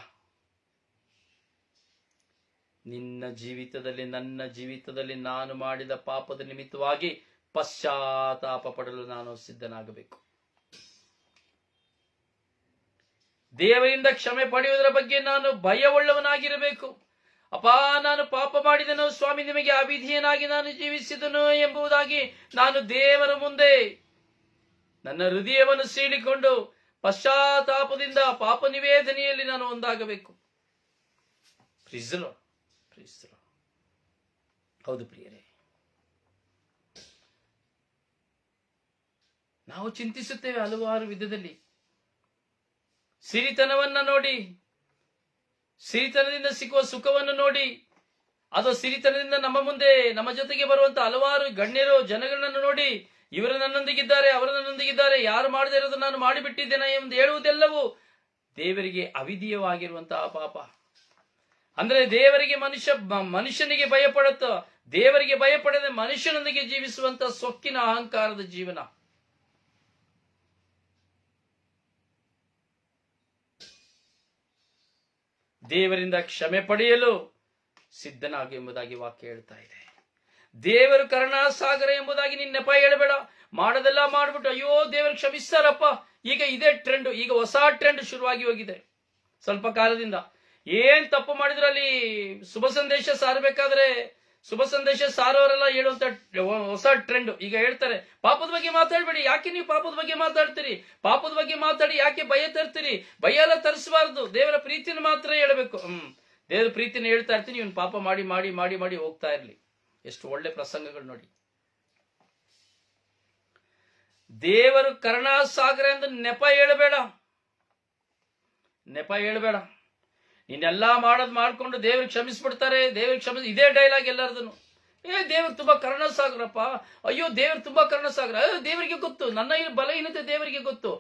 ನಿನ್ನ ಜೀವಿತದಲ್ಲಿ ನನ್ನ ಜೀವಿತದಲ್ಲಿ ನಾನು ಮಾಡಿದ ಪಾಪದ ನಿಮಿತ್ತವಾಗಿ ಪಶ್ಚಾತ್ತಾಪ ಪಡಲು ನಾನು ಸಿದ್ಧನಾಗಬೇಕು. ದೇವರಿಂದ ಕ್ಷಮೆ ಪಡೆಯುವುದರ ಬಗ್ಗೆ ನಾನು ಭಯವುಳ್ಳವನಾಗಿರಬೇಕು. ಅಪ್ಪ, ನಾನು ಪಾಪ ಮಾಡಿದನು ಸ್ವಾಮಿ, ನಿಮಗೆ ಅವಿಧೇಯನಾಗಿ ನಾನು ಜೀವಿಸಿದನು ಎಂಬುದಾಗಿ ನಾನು ದೇವರ ಮುಂದೆ ನನ್ನ ಹೃದಯವನ್ನು ಸೀಳಿಕೊಂಡು ಪಶ್ಚಾತ್ತಾಪದಿಂದ ಪಾಪ ನಿವೇದನೆಯಲ್ಲಿ ನಾನು ಒಂದಾಗಬೇಕು. ಹೌದು ಪ್ರಿಯರೇ, ನಾವು ಚಿಂತಿಸುತ್ತೇವೆ ಹಲವಾರು ವಿಧದಲ್ಲಿ. ಸಿರಿತನವನ್ನ ನೋಡಿ, ಸಿರಿತನದಿಂದ ಸಿಕ್ಕುವ ಸುಖವನ್ನು ನೋಡಿ, ಅದು ಸಿರಿತನದಿಂದ ನಮ್ಮ ಮುಂದೆ ನಮ್ಮ ಜೊತೆಗೆ ಬರುವಂತ ಹಲವಾರು ಗಣ್ಯರು ಜನಗಳನ್ನ ನೋಡಿ, ಇವರು ನನ್ನೊಂದಿಗಿದ್ದಾರೆ, ಅವರು ನನ್ನೊಂದಿಗಿದ್ದಾರೆ, ಯಾರು ಮಾಡದೇ ಇರೋದು ನಾನು ಮಾಡಿಬಿಟ್ಟಿದ್ದೇನೆ ಎಂದು ಹೇಳುವುದೆಲ್ಲವೂ ದೇವರಿಗೆ ಅವಿಧೇಯವಾಗಿರುವಂತಹ ಪಾಪ. ಅಂದ್ರೆ ದೇವರಿಗೆ ಮನುಷ್ಯನಿಗೆ ಭಯಪಡುತ್ತ, ದೇವರಿಗೆ ಭಯಪಡದೆ ಮನುಷ್ಯನೊಂದಿಗೆ ಜೀವಿಸುವಂತ ಸೊಕ್ಕಿನ ಅಹಂಕಾರದ ಜೀವನ. ದೇವರಿಂದ ಕ್ಷಮೆ ಪಡೆಯಲು ಸಿದ್ಧನಾಗು ಎಂಬುದಾಗಿ ವಾಕ್ಯ ಹೇಳ್ತಾ ಇದೆ. ದೇವರು ಕರುಣಾಸಾಗರ ಎಂಬುದಾಗಿ ನೀನ್ ನೆಪ ಹೇಳಬೇಡ. ಮಾಡೋದೆಲ್ಲ ಮಾಡ್ಬಿಟ್ಟು ಅಯ್ಯೋ ದೇವರು ಕ್ಷಮಿಸ್ತಾರಪ್ಪ. ಈಗ ಇದೇ ಟ್ರೆಂಡ್, ಈಗ ಹೊಸ ಟ್ರೆಂಡ್ ಶುರುವಾಗಿ ಹೋಗಿದೆ ಸ್ವಲ್ಪ ಕಾಲದಿಂದ. ಏನ್ ತಪ್ಪು ಮಾಡಿದ್ರು ಅಲ್ಲಿ ಶುಭ ಸಂದೇಶ ಸಾರಬೇಕಾದ್ರೆ ಶುಭ ಸಂದೇಶ ಸಾರೋರೆಲ್ಲ ಹೇಳುವಂತ ಹೊಸ ಟ್ರೆಂಡ್ ಈಗ ಹೇಳ್ತಾರೆ, ಪಾಪದ ಬಗ್ಗೆ ಮಾತಾಡ್ಬೇಡಿ. ಯಾಕೆ ನೀವು ಪಾಪದ ಬಗ್ಗೆ ಮಾತಾಡ್ತೀರಿ? ಪಾಪದ ಬಗ್ಗೆ ಮಾತಾಡಿ ಯಾಕೆ ಭಯ ತರ್ತೀರಿ? ಭಯ ಎಲ್ಲ ತರಿಸಬಾರ್ದು, ದೇವರ ಪ್ರೀತಿನ ಮಾತ್ರ ಹೇಳಬೇಕು. ದೇವರ ಪ್ರೀತಿನ ಹೇಳ್ತಾ ಇರ್ತೀನಿ, ಇವನು ಪಾಪ ಮಾಡಿ ಮಾಡಿ ಮಾಡಿ ಮಾಡಿ ಹೋಗ್ತಾ ಇರ್ಲಿ. ಎಷ್ಟು ಒಳ್ಳೆ ಪ್ರಸಂಗಗಳು ನೋಡಿ. ದೇವರು ಕರುಣಾಸಾಗರ ಎಂದು ನೆಪ ಹೇಳಬೇಡ, ನೆಪ ಹೇಳಬೇಡ. ನೀನೆಲ್ಲಾ ಮಾಡ್ಕೊಂಡು ದೇವ್ರಿಗೆ ಕ್ಷಮಿಸ್ಬಿಡ್ತಾರೆ, ದೇವ್ರಿಗೆ ಇದೇ ಡೈಲಾಗ್ ಎಲ್ಲರದನ್ನು. ದೇವ್ರು ತುಂಬಾ ಕರುಣಾಸಾಗರಪ್ಪ, ಅಯ್ಯೋ ದೇವ್ರು ತುಂಬಾ ಕರುಣಾಸಾಗರ, ದೇವರಿಗೆ ಗೊತ್ತು ನನ್ನ ಬಲಹೀನತೆ, ದೇವರಿಗೆ ಗೊತ್ತು,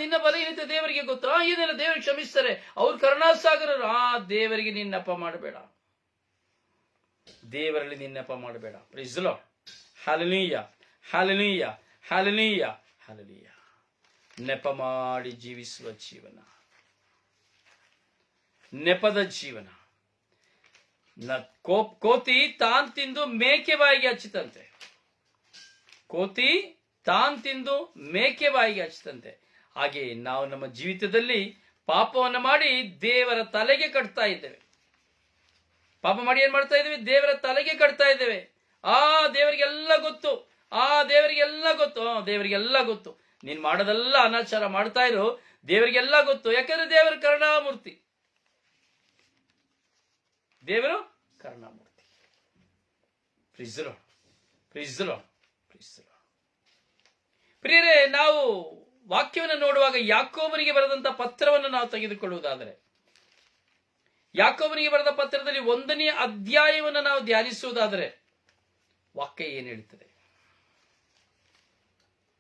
ನಿನ್ನ ಬಲಹೀನತೆ ದೇವರಿಗೆ ಗೊತ್ತು, ಇದೆಲ್ಲ ದೇವರಿಗೆ ಕ್ಷಮಿಸ್ತಾರೆ, ಅವ್ರು ಕರುಣಾಸಾಗರರು. ದೇವರಿಗೆ ನೀನ್ ನೆಪ ಮಾಡಬೇಡ, ದೇವರಲ್ಲಿ ನೀನ್ ನೆಪ ಮಾಡಬೇಡ. Praise the lord. Hallelujah, hallelujah, hallelujah, hallelujah. ನೆಪ ಮಾಡಿ ಜೀವಿಸುವ ಜೀವನ, ನೆಪದ ಜೀವನ. ಕೋತಿ ತಾನ್ ತಿಂದು ಮೇಕೆ ಬಾಯಿಗೆ ಹಚ್ಚಿತಂತೆ, ಕೋತಿ ತಾನ್ ತಿಂದು ಮೇಕೆ ಬಾಯಿಗೆ ಹಚ್ಚಿತಂತೆ. ಹಾಗೆ ನಾವು ನಮ್ಮ ಜೀವಿತದಲ್ಲಿ ಪಾಪವನ್ನು ಮಾಡಿ ದೇವರ ತಲೆಗೆ ಕಟ್ತಾ ಇದ್ದೇವೆ. ಪಾಪ ಮಾಡಿ ಏನ್ ಮಾಡ್ತಾ ಇದ್ದೇವೆ? ದೇವರ ತಲೆಗೆ ಕಟ್ತಾ ಇದ್ದೇವೆ. ದೇವರಿಗೆಲ್ಲ ಗೊತ್ತು, ದೇವರಿಗೆಲ್ಲ ಗೊತ್ತು, ದೇವರಿಗೆಲ್ಲ ಗೊತ್ತು. ನೀನ್ ಮಾಡೋದೆಲ್ಲ ಅನಾಚಾರ ಮಾಡ್ತಾ ಇರೋ, ದೇವರಿಗೆಲ್ಲ ಗೊತ್ತು. ಯಾಕಂದ್ರೆ ದೇವರ ಕರುಣಾಮೂರ್ತಿ, ದೇವರು ಕರುಣಾಮೂರ್ತಿ. Praise the lord, praise the lord, praise the lord. ಪ್ರಿಯರೇ, ನಾವು ವಾಕ್ಯವನ್ನು ನೋಡುವಾಗ ಯಾಕೋಬನಿಗೆ ಬರೆದಂತ ಪತ್ರವನ್ನು ನಾವು ತೆಗೆದುಕೊಳ್ಳುವುದಾದರೆ, ಯಾಕೋಬನಿಗೆ ಬರೆದ ಪತ್ರದಲ್ಲಿ 1ನೇ ಅಧ್ಯಾಯವನ್ನು ನಾವು ಧ್ಯಾನಿಸುವುದಾದರೆ ವಾಕ್ಯ ಏನ್ ಹೇಳ್ತದೆ?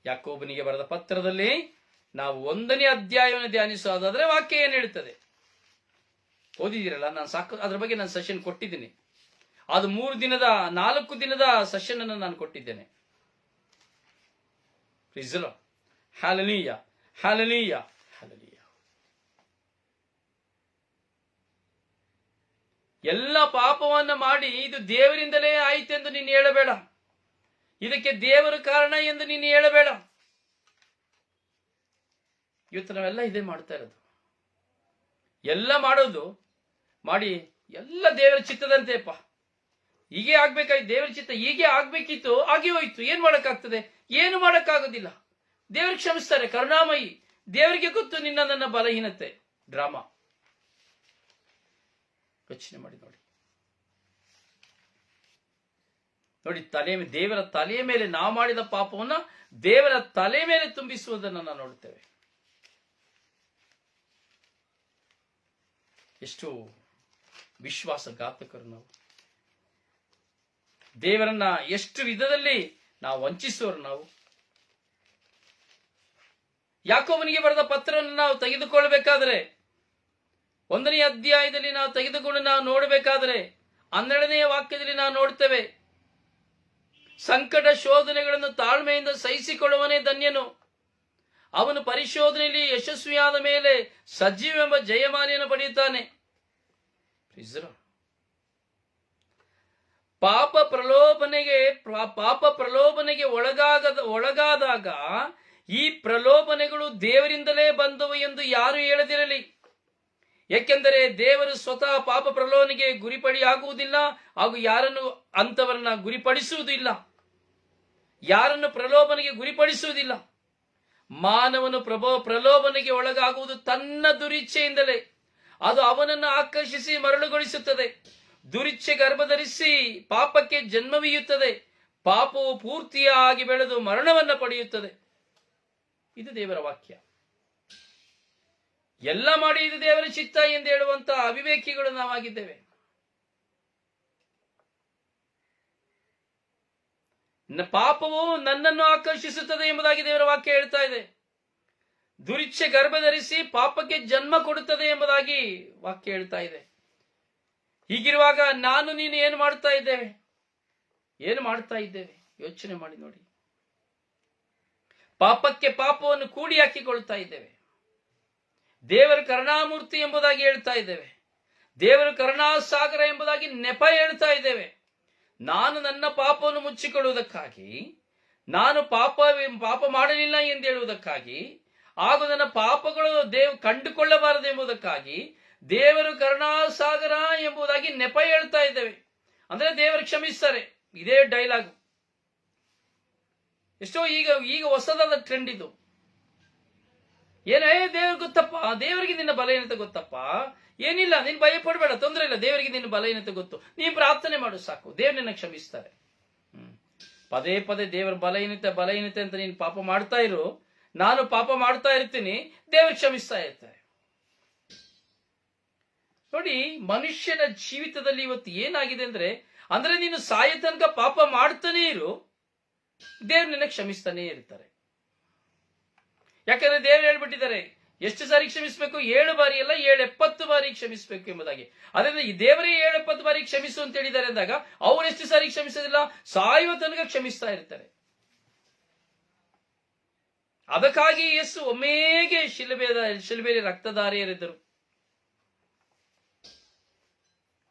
ಯಾಕೋಬನಿಗೆ ಬರೆದ ಪತ್ರದಲ್ಲಿ ನಾವು 1ನೇ ಅಧ್ಯಾಯವನ್ನು ಧ್ಯಾನಿಸುವುದಾದರೆ ವಾಕ್ಯ ಏನ್ ಹೇಳ್ತದೆ? ಓದಿದಿರಲ್ಲ, ನಾನು ಸಾಕು ಅದ್ರ ಬಗ್ಗೆ ನಾನು ಸೆಷನ್ ಕೊಟ್ಟಿದ್ದೀನಿ. ಅದು 4 ದಿನದ ಸೆಷನ್ ಅನ್ನು ನಾನು ಕೊಟ್ಟಿದ್ದೇನೆ. Praise the lord. Hallelujah, hallelujah, hallelujah. ಎಲ್ಲ ಪಾಪವನ್ನ ಮಾಡಿ ಇದು ದೇವರಿಂದಲೇ ಆಯಿತೆಂದು ನೀನು ಹೇಳಬೇಡ. ಇದಕ್ಕೆ ದೇವರು ಕಾರಣ ಎಂದು ನೀನು ಹೇಳಬೇಡ. ಇವತ್ತು ನಾವೆಲ್ಲ ಇದೇ ಮಾಡ್ತಾ ಇರೋದು. ಎಲ್ಲ ಮಾಡೋದು ಮಾಡಿ ಎಲ್ಲ ದೇವರ ಚಿತ್ತದಂತೆಪ್ಪ, ಹೀಗೆ ಆಗ್ಬೇಕಾಯ್ತು, ದೇವರ ಚಿತ್ತ ಹೀಗೆ ಆಗ್ಬೇಕಿತ್ತು, ಆಗಿ ಹೋಯ್ತು, ಏನ್ ಮಾಡಕ್ಕಾಗ್ತದೆ? ಏನು ಮಾಡಕ್ಕಾಗೋದಿಲ್ಲ. ದೇವ್ರಿಗೆ ಕ್ಷಮಿಸ್ತಾರೆ, ಕರುಣಾಮಯಿ. ದೇವರಿಗೆ ಗೊತ್ತು ನಿನ್ನ ನನ್ನ ಬಲಹೀನತೆ. ಡ್ರಾಮಾ ಯೋಚನೆ ಮಾಡಿ ನೋಡಿ. ದೇವರ ತಲೆಯ ಮೇಲೆ ನಾವು ಮಾಡಿದ ಪಾಪವನ್ನ ದೇವರ ತಲೆ ಮೇಲೆ ತುಂಬಿಸುವುದನ್ನು ನಾವು ನೋಡುತ್ತೇವೆ. ಎಷ್ಟು ವಿಶ್ವಾಸಘಾತಕರು ನಾವು. ದೇವರನ್ನ ಎಷ್ಟು ವಿಧದಲ್ಲಿ ನಾವು ವಂಚಿಸುವರು ನಾವು. ಯಾಕೋಬನಿಗೆ ಬರೆದ ಪತ್ರವನ್ನು ನಾವು ತೆಗೆದುಕೊಳ್ಳಬೇಕಾದ್ರೆ 1ನೇ ಅಧ್ಯಾಯದಲ್ಲಿ ನಾವು ತೆಗೆದುಕೊಂಡು ನಾವು ನೋಡಬೇಕಾದ್ರೆ 12ನೇ ವಾಕ್ಯದಲ್ಲಿ ನಾವು ನೋಡ್ತೇವೆ, ಸಂಕಟ ಶೋಧನೆಗಳನ್ನು ತಾಳ್ಮೆಯಿಂದ ಸಹಿಸಿಕೊಳ್ಳುವನೇ ಧನ್ಯನು, ಅವನು ಪರಿಶೋಧನೆಯಲ್ಲಿ ಯಶಸ್ವಿಯಾದ ಮೇಲೆ ಸಜೀವೆಂಬ ಜಯಮಾಲೆಯನ್ನು ಪಡೆಯುತ್ತಾನೆ. ಪಾಪ ಪ್ರಲೋಭನೆಗೆ ಒಳಗಾದಾಗ ಈ ಪ್ರಲೋಭನೆಗಳು ದೇವರಿಂದಲೇ ಬಂದವು ಎಂದು ಯಾರು ಹೇಳದಿರಲಿ. ಏಕೆಂದರೆ ದೇವರು ಸ್ವತಃ ಪಾಪ ಪ್ರಲೋಭನೆಗೆ ಗುರಿಪಡಿಯಾಗುವುದಿಲ್ಲ, ಹಾಗೂ ಯಾರನ್ನು ಅಂತವರನ್ನ ಗುರಿಪಡಿಸುವುದಿಲ್ಲ, ಯಾರನ್ನು ಪ್ರಲೋಭನೆಗೆ ಗುರಿಪಡಿಸುವುದಿಲ್ಲ. ಮಾನವನು ಪ್ರಲೋಭನೆಗೆ ಒಳಗಾಗುವುದು ತನ್ನ ದುರಿಚ್ಛೆಯಿಂದಲೇ. ಅದು ಅವನನ್ನು ಆಕರ್ಷಿಸಿ ಮರಳುಗೊಳಿಸುತ್ತದೆ. ದುರಿಚ್ಛೆ ಗರ್ಭಧರಿಸಿ ಪಾಪಕ್ಕೆ ಜನ್ಮವೀಯುತ್ತದೆ. ಪಾಪವು ಪೂರ್ತಿಯಾಗಿ ಬೆಳೆದು ಮರಣವನ್ನ ಪಡೆಯುತ್ತದೆ. ಇದು ದೇವರ ವಾಕ್ಯ. ಎಲ್ಲ ಮಾಡಿ ಇದು ದೇವರ ಚಿತ್ತ ಎಂದು ಹೇಳುವಂತ ಅವಿವೇಕಿಗಳು ನಾವಾಗಿದ್ದೇವೆ. ಪಾಪವು ನನ್ನನ್ನು ಆಕರ್ಷಿಸುತ್ತದೆ ಎಂಬುದಾಗಿ ದೇವರ ವಾಕ್ಯ ಹೇಳ್ತಾ ಇದೆ. ದುರಿಚ್ಛೆ ಗರ್ಭಧರಿಸಿ ಪಾಪಕ್ಕೆ ಜನ್ಮ ಕೊಡುತ್ತದೆ ಎಂಬುದಾಗಿ ವಾಕ್ಯ ಹೇಳ್ತಾ ಇದೆ. ಹೀಗಿರುವಾಗ ನಾನು ನೀನು ಏನು ಮಾಡ್ತಾ ಇದ್ದೇವೆ? ಯೋಚನೆ ಮಾಡಿ ನೋಡಿ. ಪಾಪಕ್ಕೆ ಪಾಪವನ್ನು ಕೂಡಿ ಹಾಕಿಕೊಳ್ತಾ ಇದ್ದೇವೆ. ದೇವರ ಕರುಣಾಮೂರ್ತಿ ಎಂಬುದಾಗಿ ಹೇಳ್ತಾ ಇದ್ದೇವೆ. ದೇವರು ಕರುಣಾಸಾಗರ ಎಂಬುದಾಗಿ ನೆಪ ಹೇಳ್ತಾ ಇದ್ದೇವೆ. ನಾನು ನನ್ನ ಪಾಪವನ್ನು ಮುಚ್ಚಿಕೊಳ್ಳುವುದಕ್ಕಾಗಿ, ನಾನು ಪಾಪ ಮಾಡಲಿಲ್ಲ ಎಂದು ಹೇಳುವುದಕ್ಕಾಗಿ, ಹಾಗೂ ನನ್ನ ಪಾಪಗಳು ಕಂಡುಕೊಳ್ಳಬಾರದು ಎಂಬುದಕ್ಕಾಗಿ ದೇವರು ಕರುಣಾಸಾಗರ ಎಂಬುದಾಗಿ ನೆಪ ಹೇಳ್ತಾ ಇದ್ದೇವೆ. ಅಂದ್ರೆ ದೇವರು ಕ್ಷಮಿಸ್ತಾರೆ. ಇದೇ ಡೈಲಾಗ್ ಎಷ್ಟೋ ಈಗ ಹೊಸದಾದ ಟ್ರೆಂಡ್ ಇದು. ದೇವ್ರಿಗೆ ಗೊತ್ತಪ್ಪ, ದೇವರಿಗೆ ನಿನ್ನ ಬಲಹೀನತೆ ಗೊತ್ತಪ್ಪ, ಏನಿಲ್ಲ, ನೀನ್ ಭಯ ಪಡಬೇಡ, ತೊಂದರೆ ಇಲ್ಲ, ದೇವರಿಗೆ ನಿನ್ನ ಬಲಹೀನತೆ ಗೊತ್ತು, ನೀನ್ ಪ್ರಾರ್ಥನೆ ಮಾಡು ಸಾಕು, ದೇವ್ರು ನಿನ್ನ ಕ್ಷಮಿಸ್ತಾರೆ. ಪದೇ ಪದೇ ದೇವರ ಬಲಹೀನತೆ ಅಂತ ನೀನು ಪಾಪ ಮಾಡ್ತಾ ಇರು, ನಾನು ಪಾಪ ಮಾಡ್ತಾ ಇರ್ತೀನಿ, ದೇವರು ಕ್ಷಮಿಸ್ತಾ ಇರ್ತಾರೆ. ನೋಡಿ, ಮನುಷ್ಯನ ಜೀವಿತದಲ್ಲಿ ಇವತ್ತು ಏನಾಗಿದೆ ಅಂದ್ರೆ ನೀನು ಸಾಯ ತನಕ ಪಾಪ ಮಾಡ್ತಾನೆ ಇರು, ದೇವ್ರು ನಿನ್ನ ಕ್ಷಮಿಸ್ತಾನೆ ಇರ್ತಾರೆ. ಯಾಕಂದ್ರೆ ದೇವ್ರು ಹೇಳ್ಬಿಟ್ಟಿದ್ದಾರೆ, ಎಷ್ಟು ಸಾರಿ ಕ್ಷಮಿಸಬೇಕು? 7 ಬಾರಿ ಅಲ್ಲ, 70 ಬಾರಿ ಕ್ಷಮಿಸಬೇಕು ಎಂಬುದಾಗಿ. ಅದರಿಂದ ಈ ದೇವರೇ 70 ಬಾರಿ ಕ್ಷಮಿಸು ಅಂತ ಹೇಳಿದ್ದಾರೆ ಅಂದಾಗ ಅವ್ರು ಎಷ್ಟು ಸಾರಿ ಕ್ಷಮಿಸೋದಿಲ್ಲ, ಸಾಯುವ ತನಕ ಕ್ಷಮಿಸ್ತಾ ಇರ್ತಾರೆ. ಅದಕ್ಕಾಗಿ ಯೇಸು ಒಮ್ಮೆಗೆ ಶಿಲುಬೆಯಲ್ಲಿ ರಕ್ತಧಾರೆಯರಿದ್ದರು.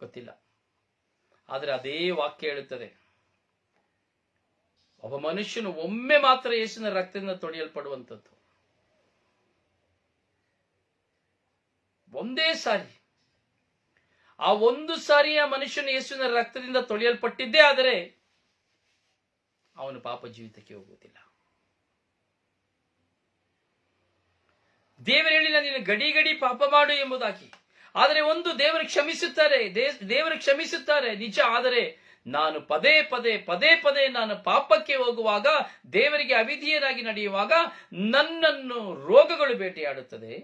ಗೊತ್ತಿಲ್ಲ, ಆದರೆ ಅದೇ ವಾಕ್ಯ ಹೇಳುತ್ತದೆ, ಒಬ್ಬ ಮನುಷ್ಯನು ಒಮ್ಮೆ ಮಾತ್ರ ಯೇಸುವಿನ ರಕ್ತದಿಂದ ತೊಳೆಯಲ್ಪಡುವಂಥದ್ದು. ಒಂದೇ ಸಾರಿ. ಆ ಒಂದು ಸಾರಿ ಆ ಮನುಷ್ಯನು ಯೇಸುವಿನ ರಕ್ತದಿಂದ ತೊಳೆಯಲ್ಪಟ್ಟಿದ್ದೇ ಆದರೆ ಅವನು ಪಾಪ ಜೀವಿತಕ್ಕೆ ಹೋಗುವುದಿಲ್ಲ. ದೇವರು ಹೇಳಿಲ್ಲ ನೀನು ಗಡಿ ಪಾಪ ಮಾಡು ಎಂಬುದಾಗಿ. ಆದರೆ ಒಂದು ದೇವರು ಕ್ಷಮಿಸುತ್ತಾರೆ ನಿಜ. ಆದರೆ ನಾನು ಪದೇ ಪದೇ ನಾನು ಪಾಪಕ್ಕೆ ಹೋಗುವಾಗ, ದೇವರಿಗೆ ಅವಿಧೇಯನಾಗಿ ನಡೆಯುವಾಗ ನನ್ನನ್ನು ರೋಗಗಳು ಬೇಟೆಯಾಡುತ್ತದೆ,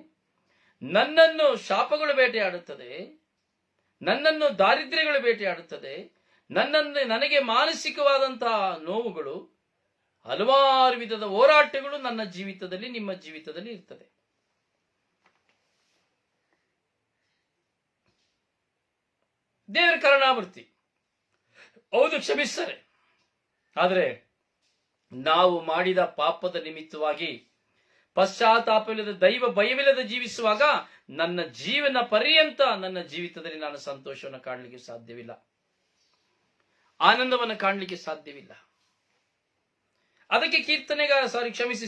ನನ್ನನ್ನು ಶಾಪಗಳು ಬೇಟೆಯಾಡುತ್ತದೆ, ನನ್ನನ್ನು ದಾರಿದ್ರ್ಯಗಳು ಬೇಟೆಯಾಡುತ್ತದೆ, ನನಗೆ ಮಾನಸಿಕವಾದಂತಹ ನೋವುಗಳು, ಹಲವಾರು ವಿಧದ ಹೋರಾಟಗಳು ನನ್ನ ಜೀವಿತದಲ್ಲಿ, ನಿಮ್ಮ ಜೀವಿತದಲ್ಲಿ ಇರ್ತದೆ. ದೇವರ ಕರುಣಾಮೂರ್ತಿ, ಹೌದು ಕ್ಷಮಿಸ್ತಾರೆ. ಆದರೆ ನಾವು ಮಾಡಿದ ಪಾಪದ ನಿಮಿತ್ತವಾಗಿ ಪಶ್ಚಾತ್ತಾಪವಿಲ್ಲದ ದೈವ ಭಯವಿಲ್ಲದ ಜೀವಿಸುವಾಗ ನನ್ನ ಜೀವನ ಪರ್ಯಂತ ನನ್ನ ಜೀವಿತದಲ್ಲಿ ನಾನು ಸಂತೋಷವನ್ನು ಕಾಣಲಿಕ್ಕೆ ಸಾಧ್ಯವಿಲ್ಲ, ಆನಂದವನ್ನು ಕಾಣಲಿಕ್ಕೆ ಸಾಧ್ಯವಿಲ್ಲ. ಅದಕ್ಕೆ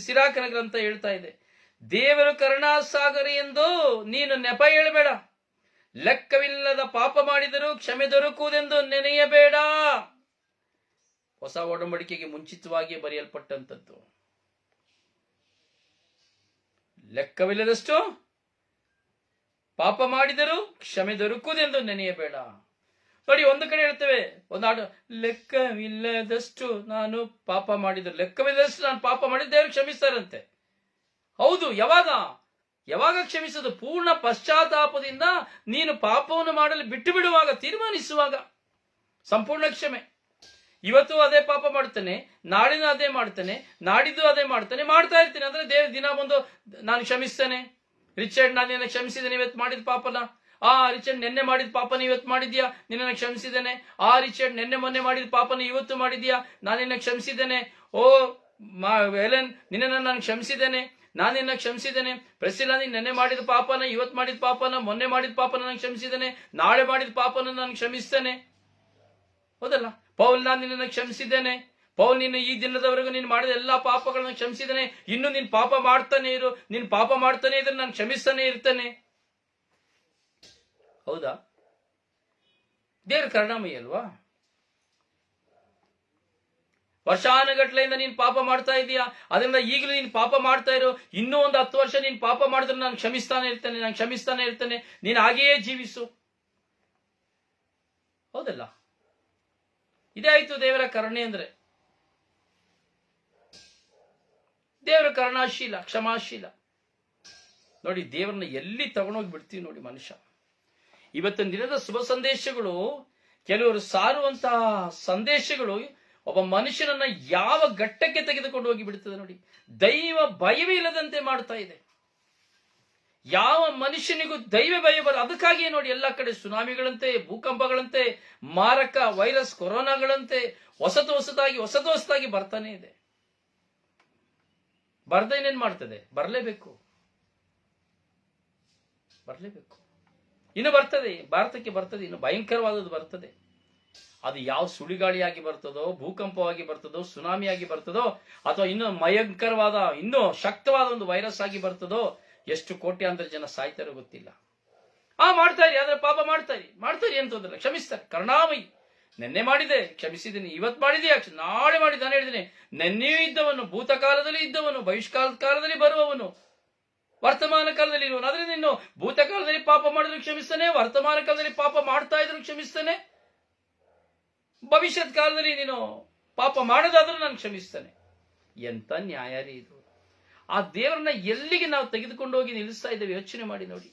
ಸಿರಾಕನ ಗ್ರಂಥ ಹೇಳ್ತಾ ಇದೆ, ದೇವರು ಕರುಣಾಸಾಗರ ಎಂದು ನೀನು ನೆಪ ಹೇಳಬೇಡ, ಲೆಕ್ಕವಿಲ್ಲದ ಪಾಪ ಮಾಡಿದರೂ ಕ್ಷಮೆ ದೊರಕುವುದೆಂದು ನೆನೆಯಬೇಡ. ಹೊಸ ಒಡಂಬಡಿಕೆಗೆ ಮುಂಚಿತವಾಗಿ ಬರೆಯಲ್ಪಟ್ಟಂಥದ್ದು. ಲೆಕ್ಕವಿಲ್ಲದಷ್ಟು ಪಾಪ ಮಾಡಿದರೂ ಕ್ಷಮೆ ದೊರಕುವುದೆಂದು ನೆನೆಯಬೇಡ. ನೋಡಿ, ಒಂದು ಕಡೆ ಹೇಳ್ತೇವೆ, ಒಂದು ಹಾಡು, ಲೆಕ್ಕವಿಲ್ಲದಷ್ಟು ನಾನು ಪಾಪ ಮಾಡಿದ್ರು, ಲೆಕ್ಕವಿಲ್ಲದಷ್ಟು ನಾನು ಪಾಪ ಮಾಡಿದ ದೇವರು ಕ್ಷಮಿಸ್ತಾರಂತೆ. ಹೌದು, ಯಾವಾಗ ಕ್ಷಮಿಸೋದು? ಪೂರ್ಣ ಪಶ್ಚಾತ್ತಾಪದಿಂದ ನೀನು ಪಾಪವನ್ನು ಮಾಡಲು ಬಿಟ್ಟು ಬಿಡುವಾಗ, ತೀರ್ಮಾನಿಸುವಾಗ ಸಂಪೂರ್ಣ ಕ್ಷಮೆ. ಇವತ್ತು ಅದೇ ಪಾಪ ಮಾಡ್ತಾನೆ, ನಾಳಿನ ಅದೇ ಮಾಡ್ತಾನೆ, ನಾಡಿದ್ದು ಅದೇ ಮಾಡ್ತಾ ಇರ್ತೀನಿ ಅಂದ್ರೆ ದೇವ್ರ ದಿನ ಬಂದು ನಾನು ಕ್ಷಮಿಸ್ತೇನೆ. ರಿಚರ್ಡ್, ನಾನು ನಿನ್ನ ಕ್ಷಮಿಸಿದ್ದೇನೆ ಇವತ್ತು ಮಾಡಿದ ಪಾಪನ. ರಿಚರ್ಡ್, ನಿನ್ನೆ ಮಾಡಿದ ಪಾಪನ ಇವತ್ತು ಮಾಡಿದ್ಯಾ, ನಿನ್ನ ಕ್ಷಮಿಸಿದ್ದೇನೆ. ರಿಚರ್ಡ್, ಮೊನ್ನೆ ಮಾಡಿದ ಪಾಪನ ಇವತ್ತು ಮಾಡಿದ್ಯಾ, ನಾನು ನಿನ್ನ ಕ್ಷಮಿಸಿದ್ದೇನೆ. ವೆಲೆನ್, ನಿನ್ನ ನಾನು ಕ್ಷಮಿಸಿದ್ದೇನೆ, ನಾನು ನಿನ್ನ ಕ್ಷಮಿಸಿದ್ದೇನೆ. ಪ್ರೆಸಿಲಾ, ನೀನು ನೆನ್ನೆ ಮಾಡಿದ ಪಾಪನ, ಇವತ್ತು ಮಾಡಿದ ಪಾಪನ, ಮೊನ್ನೆ ಮಾಡಿದ ಪಾಪನ ನಾನು ಕ್ಷಮಿಸಿದ್ದೇನೆ, ನಾಳೆ ಮಾಡಿದ ಪಾಪನ ನಾನು ಕ್ಷಮಿಸ್ತೇನೆ. ಹೌದಲ್ಲ? ಪೌಲ್, ನಾನು ನಿನ್ನನ್ನು ಕ್ಷಮಿಸಿದ್ದೇನೆ. ಪೌಲ್, ನೀನು ಈ ದಿನದವರೆಗೂ ನೀನು ಮಾಡಿದ ಎಲ್ಲಾ ಪಾಪಗಳನ್ನ ಕ್ಷಮಿಸಿದ್ದೇನೆ. ಇನ್ನು ನೀನು ಪಾಪ ಮಾಡ್ತಾನೆ ಇರು, ನೀನು ಪಾಪ ಮಾಡ್ತಾನೆ ಇದ್ರೆ ನಾನು ಕ್ಷಮಿಸ್ತಾನೆ ಇರ್ತೇನೆ. ಹೌದಾ? ದೇವ್ರ ಕರುಣಾಮಯಿ ಅಲ್ವಾ? ವರ್ಷಾನುಗಟ್ಲೆಯಿಂದ ನೀನು ಪಾಪ ಮಾಡ್ತಾ ಇದೀಯಾ, ಅದರಿಂದ ಈಗಲೂ ನೀನು ಪಾಪ ಮಾಡ್ತಾ ಇರು. ಇನ್ನೂ ಒಂದು 10 ವರ್ಷ ನೀನು ಪಾಪ ಮಾಡಿದ್ರೆ ನಾನು ಕ್ಷಮಿಸ್ತಾನೆ ಇರ್ತೇನೆ. ನೀನು ಹಾಗೆಯೇ ಜೀವಿಸು. ಹೌದಲ್ಲ? ಇದೇ ಆಯ್ತು ದೇವರ ಕರುಣೆ ಅಂದ್ರೆ. ದೇವರ ಕರುಣಾಶೀಲ, ಕ್ಷಮಾಶೀಲ. ನೋಡಿ, ದೇವರನ್ನ ಎಲ್ಲಿ ತಗೊಂಡೋಗಿ ಬಿಡ್ತೀವಿ ನೋಡಿ ಮನುಷ್ಯ. ಇವತ್ತಿನ ದಿನದ ಶುಭ ಸಂದೇಶಗಳು, ಕೆಲವರು ಸಾರುವಂತಹ ಸಂದೇಶಗಳು ಒಬ್ಬ ಮನುಷ್ಯನನ್ನ ಯಾವ ಘಟ್ಟಕ್ಕೆ ತೆಗೆದುಕೊಂಡು ಹೋಗಿ ಬಿಡುತ್ತದೆ ನೋಡಿ. ದೈವ ಭಯವೇ ಇಲ್ಲದಂತೆ ಮಾಡ್ತಾ ಇದೆ. ಯಾವ ಮನುಷ್ಯನಿಗೂ ದೈವ ಭಯ ಬರ. ಅದಕ್ಕಾಗಿಯೇ ನೋಡಿ, ಎಲ್ಲ ಕಡೆ ಸುನಾಮಿಗಳಂತೆ, ಭೂಕಂಪಗಳಂತೆ, ಮಾರಕ ವೈರಸ್ ಕೊರೋನಾಗಳಂತೆ ಹೊಸದಾಗಿ ಬರ್ತಾನೆ ಇದೆ. ಬರ್ದ ಇನ್ನೇನ್ ಮಾಡ್ತದೆ? ಬರಲೇಬೇಕು. ಇನ್ನು ಬರ್ತದೆ, ಭಾರತಕ್ಕೆ ಬರ್ತದೆ, ಇನ್ನು ಭಯಂಕರವಾದದ್ದು ಬರ್ತದೆ. ಅದು ಯಾವ ಸುಳಿಗಾಳಿಯಾಗಿ ಬರ್ತದೋ, ಭೂಕಂಪವಾಗಿ ಬರ್ತದೋ, ಸುನಾಮಿಯಾಗಿ ಬರ್ತದೋ, ಅಥವಾ ಇನ್ನೂ ಭಯಂಕರವಾದ, ಇನ್ನೂ ಶಕ್ತವಾದ ಒಂದು ವೈರಸ್ ಆಗಿ ಬರ್ತದೋ, ಎಷ್ಟು ಕೋಟ್ಯಾಂತರ ಜನ ಸಾಯ್ತಾರೋ ಗೊತ್ತಿಲ್ಲ. ಮಾಡ್ತಾ ಇರಿ, ಆದ್ರೆ ಪಾಪ ಮಾಡ್ತಾರಿ ಅಂತ ಹೋದ್ರೆ ಕ್ಷಮಿಸ್ತಾರೆ. ಕರುಣಾಮಯಿ. ನೆನ್ನೆ ಮಾಡಿದೆ ಕ್ಷಮಿಸಿದ್ದೀನಿ, ಇವತ್ತು ಮಾಡಿದೆಯಾ, ನಾಳೆ ಮಾಡಿ. ನಾನು ಹೇಳಿದ್ದೀನಿ, ನೆನ್ನೆಯೂ ಇದ್ದವನು, ಭೂತಕಾಲದಲ್ಲಿ ಇದ್ದವನು, ಭವಿಷ್ಯಕಾಲದ ಕಾಲದಲ್ಲಿ ಬರುವವನು, ವರ್ತಮಾನ ಕಾಲದಲ್ಲಿ ಇರುವನು. ಆದ್ರೆ ನೀನು ಭೂತಕಾಲದಲ್ಲಿ ಪಾಪ ಮಾಡಿದ್ರು ಕ್ಷಮಿಸ್ತಾನೆ, ವರ್ತಮಾನ ಕಾಲದಲ್ಲಿ ಪಾಪ ಮಾಡ್ತಾ ಇದ್ರು ಕ್ಷಮಿಸ್ತಾನೆ, ಭವಿಷ್ಯತ್ ಕಾಲದಲ್ಲಿ ನೀನು ಪಾಪ ಮಾಡೋದಾದ್ರೂ ನಾನು ಕ್ಷಮಿಸ್ತೇನೆ. ಎಂತ ನ್ಯಾಯ ರೀ ಇದು? ಆ ದೇವರನ್ನ ಎಲ್ಲಿಗೆ ನಾವು ತೆಗೆದುಕೊಂಡು ಹೋಗಿ ನಿಲ್ಲಿಸ್ತಾ ಇದ್ದೇವೆ? ಯೋಚನೆ ಮಾಡಿ ನೋಡಿ.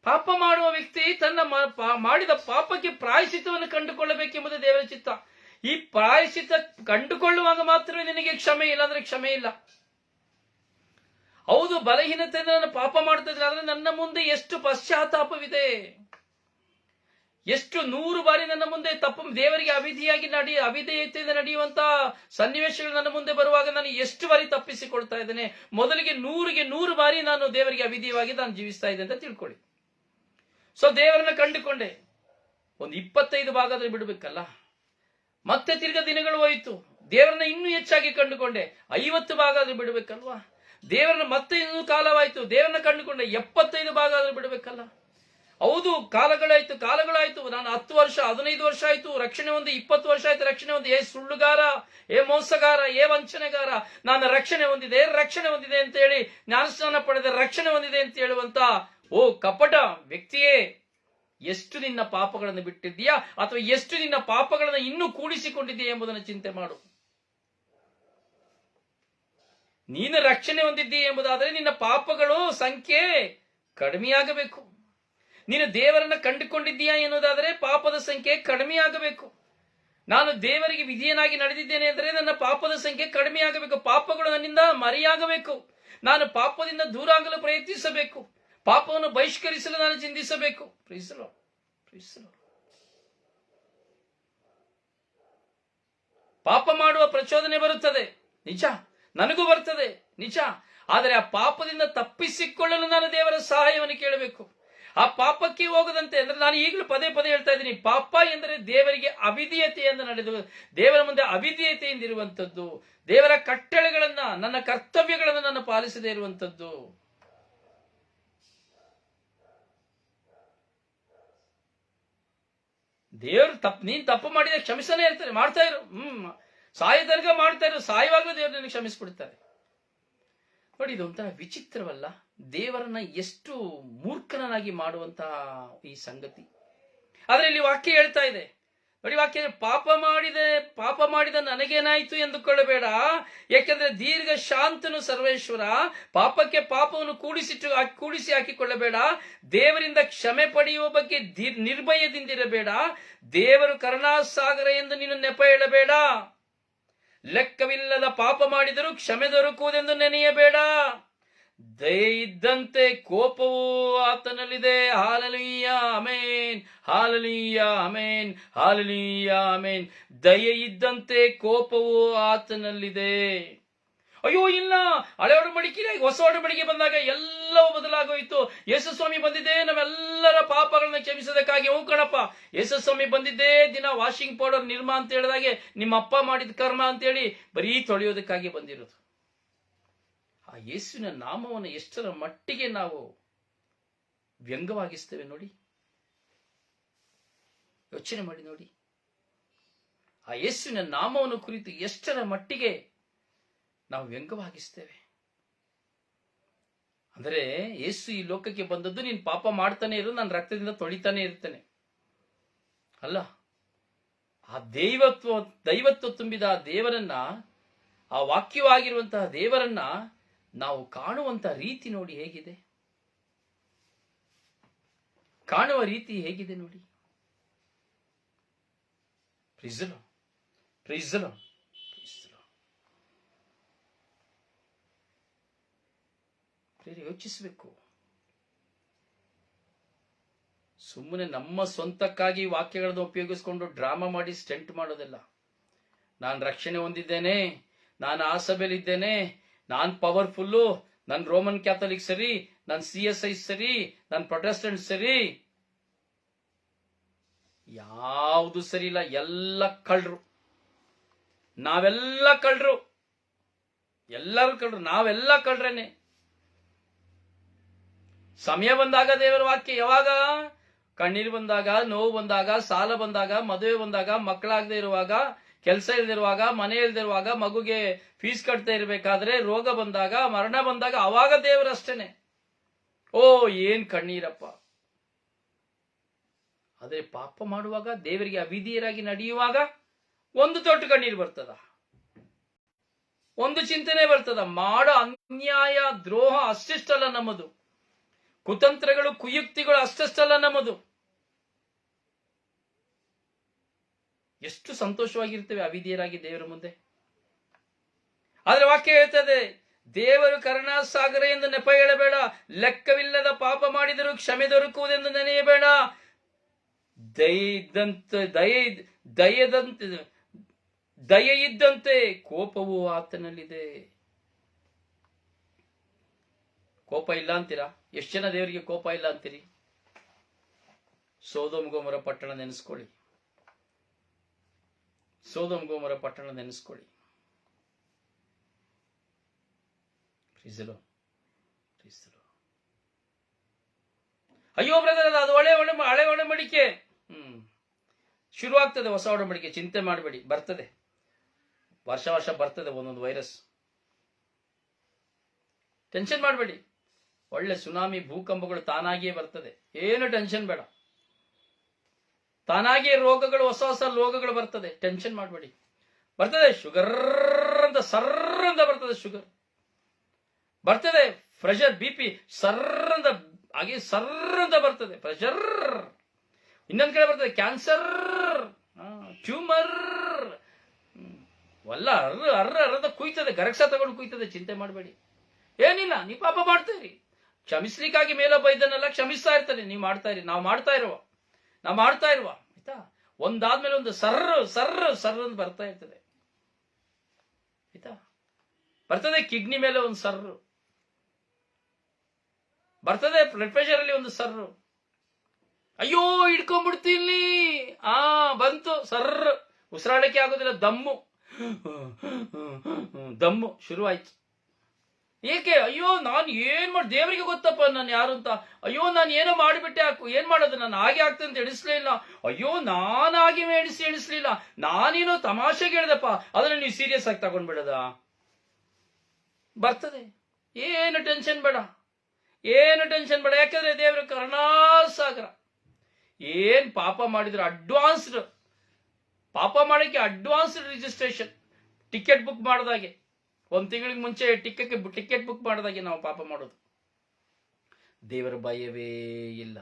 ಪಾಪ ಮಾಡುವ ವ್ಯಕ್ತಿ ತನ್ನ ಮಾಡಿದ ಪಾಪಕ್ಕೆ ಪ್ರಾಯಶ್ಚಿತ್ತವನ್ನು ಕಂಡುಕೊಳ್ಳಬೇಕೆಂಬುದು ದೇವರ ಚಿತ್ತ. ಈ ಪ್ರಾಯಶ್ಚಿತ್ತ ಕಂಡುಕೊಳ್ಳುವಾಗ ಮಾತ್ರವೇ ನಿನಗೆ ಕ್ಷಮೆ, ಇಲ್ಲಾಂದ್ರೆ ಕ್ಷಮೆ ಇಲ್ಲ. ಹೌದು, ಬಲಹೀನತೆಯಿಂದ ನಾನು ಪಾಪ ಮಾಡ್ತಾ ಇದ್ರೆ, ಆದ್ರೆ ನನ್ನ ಮುಂದೆ ಎಷ್ಟು ಪಶ್ಚಾತ್ತಾಪವಿದೆ, ಎಷ್ಟು 100 ಬಾರಿ ನನ್ನ ಮುಂದೆ ತಪ್ಪು, ದೇವರಿಗೆ ಅವಿಧೇಯತೆಯಿಂದ ನಡೆಯುವಂತ ಸನ್ನಿವೇಶಗಳು ನನ್ನ ಮುಂದೆ ಬರುವಾಗ ನಾನು ಎಷ್ಟು ಬಾರಿ ತಪ್ಪಿಸಿಕೊಳ್ತಾ ಇದ್ದೇನೆ. ಮೊದಲಿಗೆ 100 ಬಾರಿ ನಾನು ದೇವರಿಗೆ ಅವಿಧೇಯವಾಗಿ ನಾನು ಜೀವಿಸ್ತಾ ಇದ್ದೆ ಅಂತ ತಿಳ್ಕೊಳ್ಳಿ. ಸೊ ದೇವರನ್ನ ಕಂಡುಕೊಂಡೆ, ಒಂದು 25 ಭಾಗ ಆದ್ರೆ ಬಿಡ್ಬೇಕಲ್ಲ. ಮತ್ತೆ ತಿರ್ಗ ದಿನಗಳು ಹೋಯಿತು, ದೇವರನ್ನ ಇನ್ನೂ ಹೆಚ್ಚಾಗಿ ಕಂಡುಕೊಂಡೆ, 50 ಭಾಗ ಆದ್ರೆ ಬಿಡ್ಬೇಕಲ್ವಾ. ದೇವರನ್ನ ಮತ್ತೆ ಇನ್ನೂ ಕಾಲವಾಯ್ತು, ದೇವರನ್ನ ಕಂಡುಕೊಂಡೆ, 75 ಭಾಗ ಆದ್ರೆ ಬಿಡ್ಬೇಕಲ್ಲ. ಹೌದು, ಕಾಲಗಳಾಯ್ತು. ನಾನು 10 ವರ್ಷ 15 ವರ್ಷ ಆಯ್ತು ರಕ್ಷಣೆ ಹೊಂದಿ, 20 ವರ್ಷ ಆಯ್ತು ರಕ್ಷಣೆ ಹೊಂದಿ. ಸುಳ್ಳುಗಾರ, ಮೋಸಗಾರ, ವಂಚನೆಗಾರ, ನಾನು ರಕ್ಷಣೆ ಹೊಂದಿದೆ ಅಂತ ಹೇಳಿ ಜ್ಞಾನಸ್ನಾನ ಪಡೆದ ರಕ್ಷಣೆ ಹೊಂದಿದೆ ಅಂತ ಹೇಳುವಂತ ಕಪಟ ವ್ಯಕ್ತಿಯೇ, ಎಷ್ಟು ನಿನ್ನ ಪಾಪಗಳನ್ನು ಬಿಟ್ಟಿದ್ದೀಯಾ, ಅಥವಾ ಎಷ್ಟು ನಿನ್ನ ಪಾಪಗಳನ್ನು ಇನ್ನೂ ಕೂಡಿಸಿಕೊಂಡಿದ್ದೀಯಾ ಎಂಬುದನ್ನು ಚಿಂತೆ ಮಾಡು. ನೀನು ರಕ್ಷಣೆ ಹೊಂದಿದ್ದೀಯ ಎಂಬುದಾದರೆ ನಿನ್ನ ಪಾಪಗಳು ಸಂಖ್ಯೆ ಕಡಿಮೆಯಾಗಬೇಕು. ನೀನು ದೇವರನ್ನ ಕಂಡುಕೊಂಡಿದ್ದೀಯಾ ಎನ್ನುವುದಾದರೆ ಪಾಪದ ಸಂಖ್ಯೆ ಕಡಿಮೆಯಾಗಬೇಕು. ನಾನು ದೇವರಿಗೆ ವಿಧಿಯನಾಗಿ ನಡೆದಿದ್ದೇನೆ ಅಂದರೆ ನನ್ನ ಪಾಪದ ಸಂಖ್ಯೆ ಕಡಿಮೆಯಾಗಬೇಕು. ಪಾಪಗಳು ನನ್ನಿಂದ ಮರೆಯಾಗಬೇಕು. ನಾನು ಪಾಪದಿಂದ ದೂರ ಆಗಲು ಪ್ರಯತ್ನಿಸಬೇಕು. ಪಾಪವನ್ನು ಬಹಿಷ್ಕರಿಸಲು ನಾನು ಚಿಂತಿಸಬೇಕು. ಪಾಪ ಮಾಡುವ ಪ್ರಚೋದನೆ ಬರುತ್ತದೆ, ನಿಜ, ನನಗೂ ಬರ್ತದೆ, ನಿಜ. ಆದರೆ ಆ ಪಾಪದಿಂದ ತಪ್ಪಿಸಿಕೊಳ್ಳಲು ನಾನು ದೇವರ ಸಹಾಯವನ್ನು ಕೇಳಬೇಕು. ಆ ಪಾಪಕ್ಕೆ ಹೋಗದಂತೆ, ಅಂದ್ರೆ ನಾನು ಈಗಲೂ ಪದೇ ಪದೇ ಹೇಳ್ತಾ ಇದ್ದೀನಿ, ಪಾಪ ಎಂದರೆ ದೇವರಿಗೆ ಅವಿಧೇಯತೆಯಿಂದ ನಡೆದು, ದೇವರ ಮುಂದೆ ಅವಿಧೇಯತೆಯಿಂದ ಇರುವಂತದ್ದು, ದೇವರ ಕಟ್ಟಳೆಗಳನ್ನ, ನನ್ನ ಕರ್ತವ್ಯಗಳನ್ನು ನಾನು ಪಾಲಿಸದೇ ಇರುವಂತದ್ದು. ದೇವರು ನೀನ್ ತಪ್ಪು ಮಾಡಿದ ಕ್ಷಮಿಸನೇ ಇರ್ತಾರೆ, ಮಾಡ್ತಾ ಇರು, ಸಾಯ ತನಕ ಮಾಡ್ತಾ ಇರು, ಸಾಯುವಾಗಲೂ ದೇವರು ನಿನಗೆ ಕ್ಷಮಿಸ್ಬಿಡ್ತಾರೆ. ನೋಡಿ, ಇದು ಒಂಥರ ವಿಚಿತ್ರವಲ್ಲ? ದೇವರನ್ನ ಎಷ್ಟು ಮೂರ್ಖನಾಗಿ ಮಾಡುವಂತಹ ಈ ಸಂಗತಿ. ಆದ್ರೆ ಇಲ್ಲಿ ವಾಕ್ಯ ಹೇಳ್ತಾ ಇದೆ ನೋಡಿ, ವಾಕ್ಯ, ಪಾಪ ಮಾಡಿದ ನನಗೇನಾಯ್ತು ಎಂದುಕೊಳ್ಳಬೇಡ, ಯಾಕೆಂದ್ರೆ ದೀರ್ಘ ಶಾಂತನು ಸರ್ವೇಶ್ವರ. ಪಾಪಕ್ಕೆ ಪಾಪವನ್ನು ಕೂಡಿಸಿ ಹಾಕಿಕೊಳ್ಳಬೇಡ. ದೇವರಿಂದ ಕ್ಷಮೆ ಪಡೆಯುವ ಬಗ್ಗೆ ನಿರ್ಭಯದಿಂದಿರಬೇಡ. ದೇವರು ಕರುಣಾಸಾಗರ ಎಂದು ನೀನು ನೆಪ ಹೇಳಬೇಡ. ಲೆಕ್ಕವಿಲ್ಲದ ಪಾಪ ಮಾಡಿದರೂ ಕ್ಷಮೆ ದೊರಕುವುದೆಂದು ನೆನೆಯಬೇಡ. ದಯೆ ಇದ್ದಂತೆ ಕೋಪವು ಆತನಲ್ಲಿದೆ. Hallelujah, amen, hallelujah, amen, hallelujah, amen. ದಯೆ ಇದ್ದಂತೆ ಕೋಪವು ಆತನಲ್ಲಿದೆ. ಅಯ್ಯೋ ಇಲ್ಲ, ಹಳೆ ಒಡಂಬಡಿಕೆ ಹೊಸ ಒಡಂಬಡಿಕೆ ಬಂದಾಗ ಎಲ್ಲವೂ ಬದಲಾಗೋಯ್ತು. ಯೇಸು ಸ್ವಾಮಿ ಬಂದಿದ್ದೇ ನಮ್ಮೆಲ್ಲರ ಪಾಪಗಳನ್ನ ಕ್ಷಮಿಸೋದಕ್ಕಾಗಿ. ಹೂ ಕಣಪ್ಪ, ಯೇಸು ಸ್ವಾಮಿ ಬಂದಿದ್ದೇ ದಿನ ವಾಷಿಂಗ್ ಪೌಡರ್ ನಿರ್ಮಾ ಅಂತ ಹೇಳಿದಾಗೆ ನಿಮ್ಮ ಅಪ್ಪ ಮಾಡಿದ ಕರ್ಮ ಅಂತೇಳಿ ಬರೀ ತೊಳೆಯೋದಕ್ಕಾಗಿ ಬಂದಿರೋದು. ಆ ಯೇಸುವಿನ ನಾಮವನ್ನು ಎಷ್ಟರ ಮಟ್ಟಿಗೆ ನಾವು ವ್ಯಂಗ್ಯವಾಗಿಸ್ತೇವೆ ನೋಡಿ, ಯೋಚನೆ ಮಾಡಿ ನೋಡಿ. ಆ ಯೇಸುವಿನ ನಾಮವನ್ನು ಕುರಿತು ಎಷ್ಟರ ಮಟ್ಟಿಗೆ ನಾವು ವ್ಯಂಗ್ಯವಾಗಿಸ್ತೇವೆ. ಅಂದರೆ ಯೇಸು ಈ ಲೋಕಕ್ಕೆ ಬಂದದ್ದು, ನೀನು ಪಾಪ ಮಾಡ್ತಾನೆ ಇರು, ನಾನು ರಕ್ತದಿಂದ ತೊಳಿತಾನೆ ಇರ್ತೇನೆ ಅಲ್ಲ. ಆ ದೈವತ್ವ ತುಂಬಿದ ಆ ದೇವರನ್ನ, ಆ ವಾಕ್ಯವಾಗಿರುವಂತಹ ದೇವರನ್ನ ನಾವು ಕಾಣುವಂತ ರೀತಿ ನೋಡಿ ಹೇಗಿದೆ, ಕಾಣುವ ರೀತಿ ಹೇಗಿದೆ ನೋಡಿ. Praise the Lord, praise the Lord, praise the Lord. ಯೋಚಿಸಬೇಕು. ಸುಮ್ಮನೆ ನಮ್ಮ ಸ್ವಂತಕ್ಕಾಗಿ ವಾಕ್ಯಗಳನ್ನು ಉಪಯೋಗಿಸಿಕೊಂಡು ಡ್ರಾಮಾ ಮಾಡಿ ಸ್ಟೆಂಟ್ ಮಾಡೋದಿಲ್ಲ. ನಾನು ರಕ್ಷಣೆ ಹೊಂದಿದ್ದೇನೆ, ನಾನು ಆ ಸಭೆಯಲ್ಲಿದ್ದೇನೆ, ನಾನ್ ಪವರ್ಫುಲ್ಲು, ನನ್ ರೋಮನ್ ಕ್ಯಾಥಲಿಕ್ ಸರಿ, ನನ್ CSI ಸರಿ, ನನ್ ಪ್ರೊಟೆಸ್ಟೆಂಟ್ ಸರಿ, ಯಾವುದು ಸರಿ ಇಲ್ಲ. ಎಲ್ಲ ಕಳ್ರು, ನಾವೆಲ್ಲ ಕಳ್ರು, ಎಲ್ಲರೂ ಕಳ್ರು, ನಾವೆಲ್ಲ ಕಳ್ರೇನೆ. ಸಮಯ ಬಂದಾಗ ದೇವರ ವಾಕ್ಯ, ಯಾವಾಗ ಕಣ್ಣೀರು ಬಂದಾಗ, ನೋವು ಬಂದಾಗ, ಸಾಲ ಬಂದಾಗ, ಮದುವೆ ಬಂದಾಗ, ಮಕ್ಕಳಾಗದೆ ಇರುವಾಗ, ಕೆಲಸ ಇಲ್ದಿರುವಾಗ, ಮನೆ ಇಲ್ದಿರುವಾಗ, ಮಗುಗೆ ಫೀಸ್ ಕಟ್ತಾ ಇರಬೇಕಾದ್ರೆ, ರೋಗ ಬಂದಾಗ, ಮರಣ ಬಂದಾಗ, ಅವಾಗ ದೇವರಷ್ಟೇನೆ. ಓ ಏನ್ ಕಣ್ಣೀರಪ್ಪ. ಆದ್ರೆ ಪಾಪ ಮಾಡುವಾಗ, ದೇವರಿಗೆ ಅವಿಧೇಯರಾಗಿ ನಡೆಯುವಾಗ ಒಂದು ತೊಟ್ಟು ಕಣ್ಣೀರು ಬರ್ತದ, ಒಂದು ಚಿಂತನೆ ಬರ್ತದ. ಮಾಡೋ ಅನ್ಯಾಯ ದ್ರೋಹ ಅಷ್ಟಿಷ್ಟಲ್ಲ ನಮ್ಮದು, ಕುತಂತ್ರಗಳು ಕುಯುಕ್ತಿಗಳು ಅಷ್ಟಷ್ಟಲ್ಲ ನಮ್ಮದು. ಎಷ್ಟು ಸಂತೋಷವಾಗಿರ್ತೇವೆ ಅವಿಧೇಯರಾಗಿ ದೇವರ ಮುಂದೆ. ಆದ್ರೆ ವಾಕ್ಯ ಹೇಳ್ತದೆ, ದೇವರು ಕರುಣಾಸಾಗರ ಎಂದು ನೆಪ ಹೇಳಬೇಡ. ಲೆಕ್ಕವಿಲ್ಲದ ಪಾಪ ಮಾಡಿದರೂ ಕ್ಷಮೆ ದೊರಕುವುದೆಂದು ನೆನೆಯಬೇಡ. ದಯೆ ಇದ್ದಂತೆ ಕೋಪವು ಆತನಲ್ಲಿದೆ. ಕೋಪ ಇಲ್ಲ ಅಂತೀರಾ? ಎಷ್ಟು ಜನ ದೇವರಿಗೆ ಕೋಪ ಇಲ್ಲ ಅಂತೀರಿ? ಸೋದೋಮ್ ಗೊಮೋರ ಪಟ್ಟಣ ನೆನೆಸ್ಕೊಳ್ಳಿ, ಸೋದೋಮ್ ಗೊಮೋರ ಪಟ್ಟಣ ನೆನೆಸ್ಕೊಳ್ಳಿ. ಅಯ್ಯೋ ಬ್ರದರ್, ಅದು ಹಳೆ ಒಡಂಬಡಿಕೆ. ಶುರುವಾಗ್ತದೆ ಹೊಸ ಒಡಂಬಡಿಕೆ, ಚಿಂತೆ ಮಾಡಬೇಡಿ, ಬರ್ತದೆ, ವರ್ಷ ವರ್ಷ ಬರ್ತದೆ ಒಂದೊಂದು ವೈರಸ್. ಟೆನ್ಷನ್ ಮಾಡಬೇಡಿ. ಒಳ್ಳೆ ಸುನಾಮಿ ಭೂಕಂಪಗಳು ತಾನಾಗಿಯೇ ಬರ್ತದೆ, ಏನು ಟೆನ್ಷನ್ ಬೇಡ. ತಾನಾಗಿಯೇ ರೋಗಗಳು, ಹೊಸ ಹೊಸ ರೋಗಗಳು ಬರ್ತದೆ, ಟೆನ್ಷನ್ ಮಾಡಬೇಡಿ. ಬರ್ತದೆ ಶುಗರ್ ಅಂತ, ಸರ್ರ ಅಂತ ಬರ್ತದೆ, ಶುಗರ್ ಬರ್ತದೆ, ಪ್ರೆಷರ್ BP ಸರ್ರಂದ ಹಾಗೆ ಸರ್ರಂದ ಬರ್ತದೆ, ಪ್ರೆಷರ್. ಇನ್ನೊಂದ್ ಕಡೆ ಬರ್ತದೆ ಕ್ಯಾನ್ಸರ್, ಟ್ಯೂಮರ್, ಎಲ್ಲ ಅರ್ರ ಕುಯ್ತದೆ, ಗರಕ್ಷ ತಗೊಂಡು ಕುಯ್ತದೆ. ಚಿಂತೆ ಮಾಡಬೇಡಿ, ಏನಿಲ್ಲ. ನೀವು ಪಾಪ ಮಾಡ್ತೀರಿ, ಕ್ಷಮಿಸ್ಲಿಕ್ಕಾಗಿ ಮೇಲೊಬ್ಬ ಇದ್ದನ್ನೆಲ್ಲ ಕ್ಷಮಿಸ್ತಾ ಇರ್ತಾನೆ. ನೀವು ಮಾಡ್ತಾ ಇರಿ, ನಾವು ಮಾಡ್ತಾ ಇರುವ ಆಯ್ತಾ. ಒಂದಾದ್ಮೇಲೆ ಒಂದು ಸರ್ರ ಅಂತ ಬರ್ತಾ ಇರ್ತದೆ. ಬರ್ತದೆ ಕಿಡ್ನಿ ಮೇಲೆ ಒಂದು ಸರ್ರು, ಬರ್ತದೆ ಬ್ಲಡ್ ಪ್ರೆಷರ್ ಅಲ್ಲಿ ಒಂದು ಸರ್ರು. ಅಯ್ಯೋ ಹಿಡ್ಕೊಂಡ್ಬಿಡ್ತೀನಿ, ಬಂತು ಸರ್ರ್, ಉಸಿರಾಡಕ್ಕೆ ಆಗೋದಿಲ್ಲ, ದಮ್ಮು ಶುರುವಾಯ್ತು. ಏಕೆ? ಅಯ್ಯೋ ನಾನು ಏನ್ ಮಾಡಿ, ದೇವರಿಗೆ ಗೊತ್ತಪ್ಪ ನಾನು ಯಾರು ಅಂತ. ಅಯ್ಯೋ ನಾನು ಏನೋ ಮಾಡಿಬಿಟ್ಟೆ, ಏನ್ ಮಾಡೋದು, ನಾನು ಹಾಗೆ ಆಗ್ತದೆ ಅಂತ ಎಣಿಸ್ಲೇ ಇಲ್ಲ. ಅಯ್ಯೋ ನಾನು ಹಾಗೆ ಎಣಿಸ್ಲಿಲ್ಲ, ನಾನೇನೋ ತಮಾಷೆಗೆ ಹೇಳ್ದಪ್ಪ, ಅದನ್ನ ನೀವು ಸೀರಿಯಸ್ ಆಗಿ ತಗೊಂಡ್ಬಿಡದ. ಬರ್ತದೆ, ಏನು ಟೆನ್ಷನ್ ಬೇಡ, ಏನು ಟೆನ್ಷನ್ ಬೇಡ. ಯಾಕಂದ್ರೆ ದೇವರ ಕರುಣಾಸಾಗರ. ಏನ್ ಪಾಪ ಮಾಡಿದ್ರು ಅಡ್ವಾನ್ಸ್ಡ್ ಪಾಪ ಮಾಡಕ್ಕೆ ಅಡ್ವಾನ್ಸ್ಡ್ ರಿಜಿಸ್ಟ್ರೇಷನ್, ಟಿಕೆಟ್ ಬುಕ್ ಮಾಡಿದಾಗೆ, 1 ತಿಂಗಳಿಗೆ ಮುಂಚೆ ಟಿಕೆಟ್ ಬುಕ್ ಮಾಡಿದಾಗೆ ನಾವು ಪಾಪ ಮಾಡೋದು. ದೇವರ ಭಯವೇ ಇಲ್ಲ.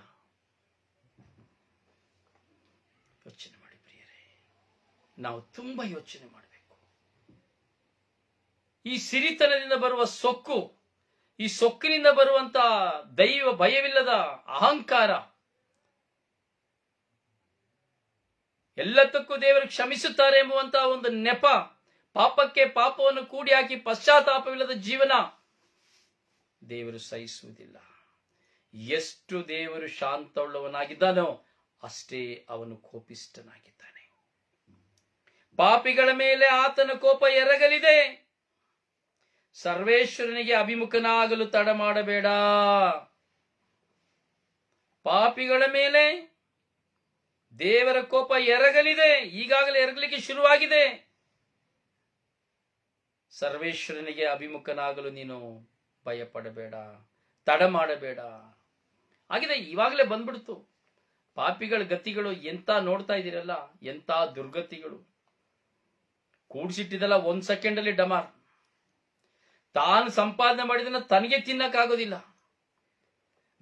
ಯೋಚನೆ ಮಾಡಿ ಪ್ರಿಯರೇ, ನಾವು ತುಂಬಾ ಯೋಚನೆ ಮಾಡಬೇಕು. ಈ ಸಿರಿತನದಿಂದ ಬರುವ ಸೊಕ್ಕು, ಈ ಸೊಕ್ಕಿನಿಂದ ಬರುವಂತ ದೈವ ಭಯವಿಲ್ಲದ ಅಹಂಕಾರ, ಎಲ್ಲದಕ್ಕೂ ದೇವರು ಕ್ಷಮಿಸುತ್ತಾರೆ ಎಂಬುವಂತಹ ಒಂದು ನೆಪ, ಪಾಪಕ್ಕೆ ಪಾಪವನ್ನು ಕೂಡಿ ಹಾಕಿ ಪಶ್ಚಾತ್ತಾಪವಿಲ್ಲದ ಜೀವನ ದೇವರು ಸಹಿಸುವುದಿಲ್ಲ. ಎಷ್ಟು ದೇವರು ಶಾಂತವುಳ್ಳವನಾಗಿದ್ದಾನೋ ಅಷ್ಟೇ ಅವನು ಕೋಪಿಷ್ಠನಾಗಿದ್ದಾನೆ. ಪಾಪಿಗಳ ಮೇಲೆ ಆತನ ಕೋಪ ಎರಗಲಿದೆ. ಸರ್ವೇಶ್ವರನಿಗೆ ಅಭಿಮುಖನಾಗಲು ತಡ ಮಾಡಬೇಡ. ಪಾಪಿಗಳ ಮೇಲೆ ದೇವರ ಕೋಪ ಎರಗಲಿದೆ, ಈಗಾಗಲೇ ಎರಗಲಿಕ್ಕೆ ಶುರುವಾಗಿದೆ. ಸರ್ವೇಶ್ವರನಿಗೆ ಅಭಿಮುಖನಾಗಲು ನೀನು ಭಯ ಪಡಬೇಡ, ತಡ ಮಾಡಬೇಡ. ಆಗಿದೆ, ಇವಾಗಲೇ ಬಂದ್ಬಿಡ್ತು. ಪಾಪಿಗಳ ಗತಿಗಳು ಎಂತ ನೋಡ್ತಾ ಇದ್ದೀರಲ್ಲ, ಎಂತ ದುರ್ಗತಿಗಳು. ಕೂಡ್ಸಿಟ್ಟಿದಲ್ಲ 1 ಸೆಕೆಂಡ್ ಅಲ್ಲಿ ಡಮಾರ್. ತಾನು ಸಂಪಾದನೆ ಮಾಡಿದನ್ನ ತನಗೆ ತಿನ್ನಕ್ಕಾಗೋದಿಲ್ಲ.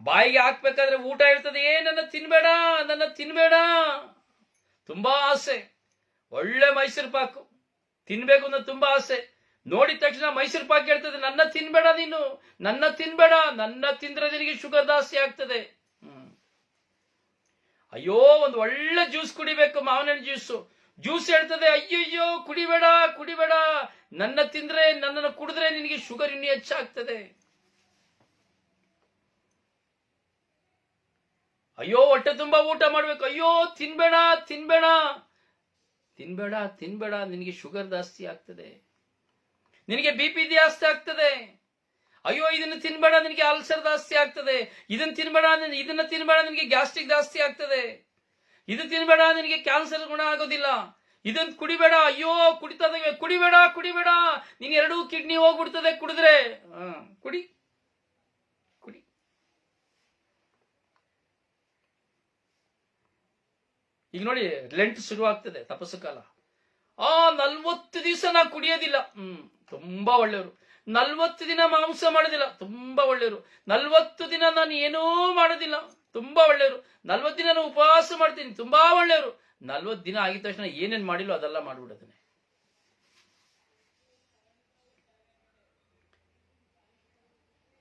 ಬಾಯಿಗೆ ಹಾಕ್ಬೇಕಾದ್ರೆ ಊಟ ಇರ್ತದೆ, ನನ್ನ ತಿನ್ಬೇಡ, ನನ್ನ ತಿನ್ಬೇಡ. ತುಂಬಾ ಆಸೆ, ಒಳ್ಳೆ ಮೈಸೂರು ಪಾಕು ತಿನ್ಬೇಕು ಅನ್ನೋ ತುಂಬಾ ಆಸೆ. ನೋಡಿದ ತಕ್ಷಣ ಮೈಸೂರು ಪಾಕ್ ಹೇಳ್ತದೆ, ನನ್ನ ತಿನ್ಬೇಡ ನೀನು, ನನ್ನ ತಿನ್ಬೇಡ, ನನ್ನ ತಿಂದ್ರೆ ನಿನಗೆ ಶುಗರ್ ಜಾಸ್ತಿ ಆಗ್ತದೆ. ಅಯ್ಯೋ ಒಂದು ಒಳ್ಳೆ ಜ್ಯೂಸ್ ಕುಡಿಬೇಕು, ಮಾವಿನ ಜ್ಯೂಸ್ ಹೇಳ್ತದೆ, ಅಯ್ಯಯ್ಯೋ ಕುಡಿಬೇಡ ಕುಡಿಬೇಡ, ನನ್ನನ್ನು ಕುಡಿದ್ರೆ ನಿನಗೆ ಶುಗರ್ ಇನ್ನೂ ಹೆಚ್ಚಾಗ್ತದೆ. ಅಯ್ಯೋ ಹೊಟ್ಟೆ ತುಂಬಾ ಊಟ ಮಾಡ್ಬೇಕು, ಅಯ್ಯೋ ತಿನ್ಬೇಡ ತಿನ್ಬೇಡ ತಿನ್ಬೇಡ ತಿನ್ಬೇಡ, ನಿನಗೆ ಶುಗರ್ ಜಾಸ್ತಿ ಆಗ್ತದೆ, ನಿನಗೆ BP ಜಾಸ್ತಿ ಆಗ್ತದೆ. ಅಯ್ಯೋ ಇದನ್ನು ತಿನ್ಬೇಡ, ನಿನಗೆ ಅಲ್ಸರ್ ಜಾಸ್ತಿ ಆಗ್ತದೆ. ಇದನ್ನ ತಿನ್ಬೇಡ, ನಿನಗೆ ಗ್ಯಾಸ್ಟ್ರಿಕ್ ಜಾಸ್ತಿ ಆಗ್ತದೆ. ಇದು ತಿನ್ಬೇಡ, ನಿನಗೆ ಕ್ಯಾನ್ಸರ್ ಗುಣ ಆಗೋದಿಲ್ಲ. ಇದನ್ನ ಕುಡಿಬೇಡ, ಅಯ್ಯೋ ಕುಡಿಬೇಡ ಕುಡಿಬೇಡ, ನೀನ್ 2 ಕಿಡ್ನಿ ಹೋಗ್ಬಿಡ್ತದೆ ಕುಡಿದ್ರೆ. ಕುಡಿ ಕುಡಿ. ಈಗ ನೋಡಿ, ಲೆಂಟ್ ಶುರುವಾಗ್ತದೆ, ತಪಸ್ಸು ಕಾಲ. 40 ದಿವಸ ನಾ ಕುಡಿಯೋದಿಲ್ಲ, ತುಂಬಾ ಒಳ್ಳೆಯವರು. 40 ದಿನ ಮಾಂಸ ಮಾಡೋದಿಲ್ಲ, ತುಂಬಾ ಒಳ್ಳೆಯವರು. 40 ದಿನ ನಾನು ಏನೂ ಮಾಡೋದಿಲ್ಲ, ತುಂಬಾ ಒಳ್ಳೆಯವರು. 40 ದಿನ ನಾನು ಉಪವಾಸ ಮಾಡ್ತೀನಿ, ತುಂಬಾ ಒಳ್ಳೆಯವರು. 40 ದಿನ ಆಗಿದ ತಕ್ಷಣ ಏನೇನ್ ಮಾಡಿಲ್ಲ ಅದೆಲ್ಲ ಮಾಡ್ಬಿಡೋದನ್ನೇ.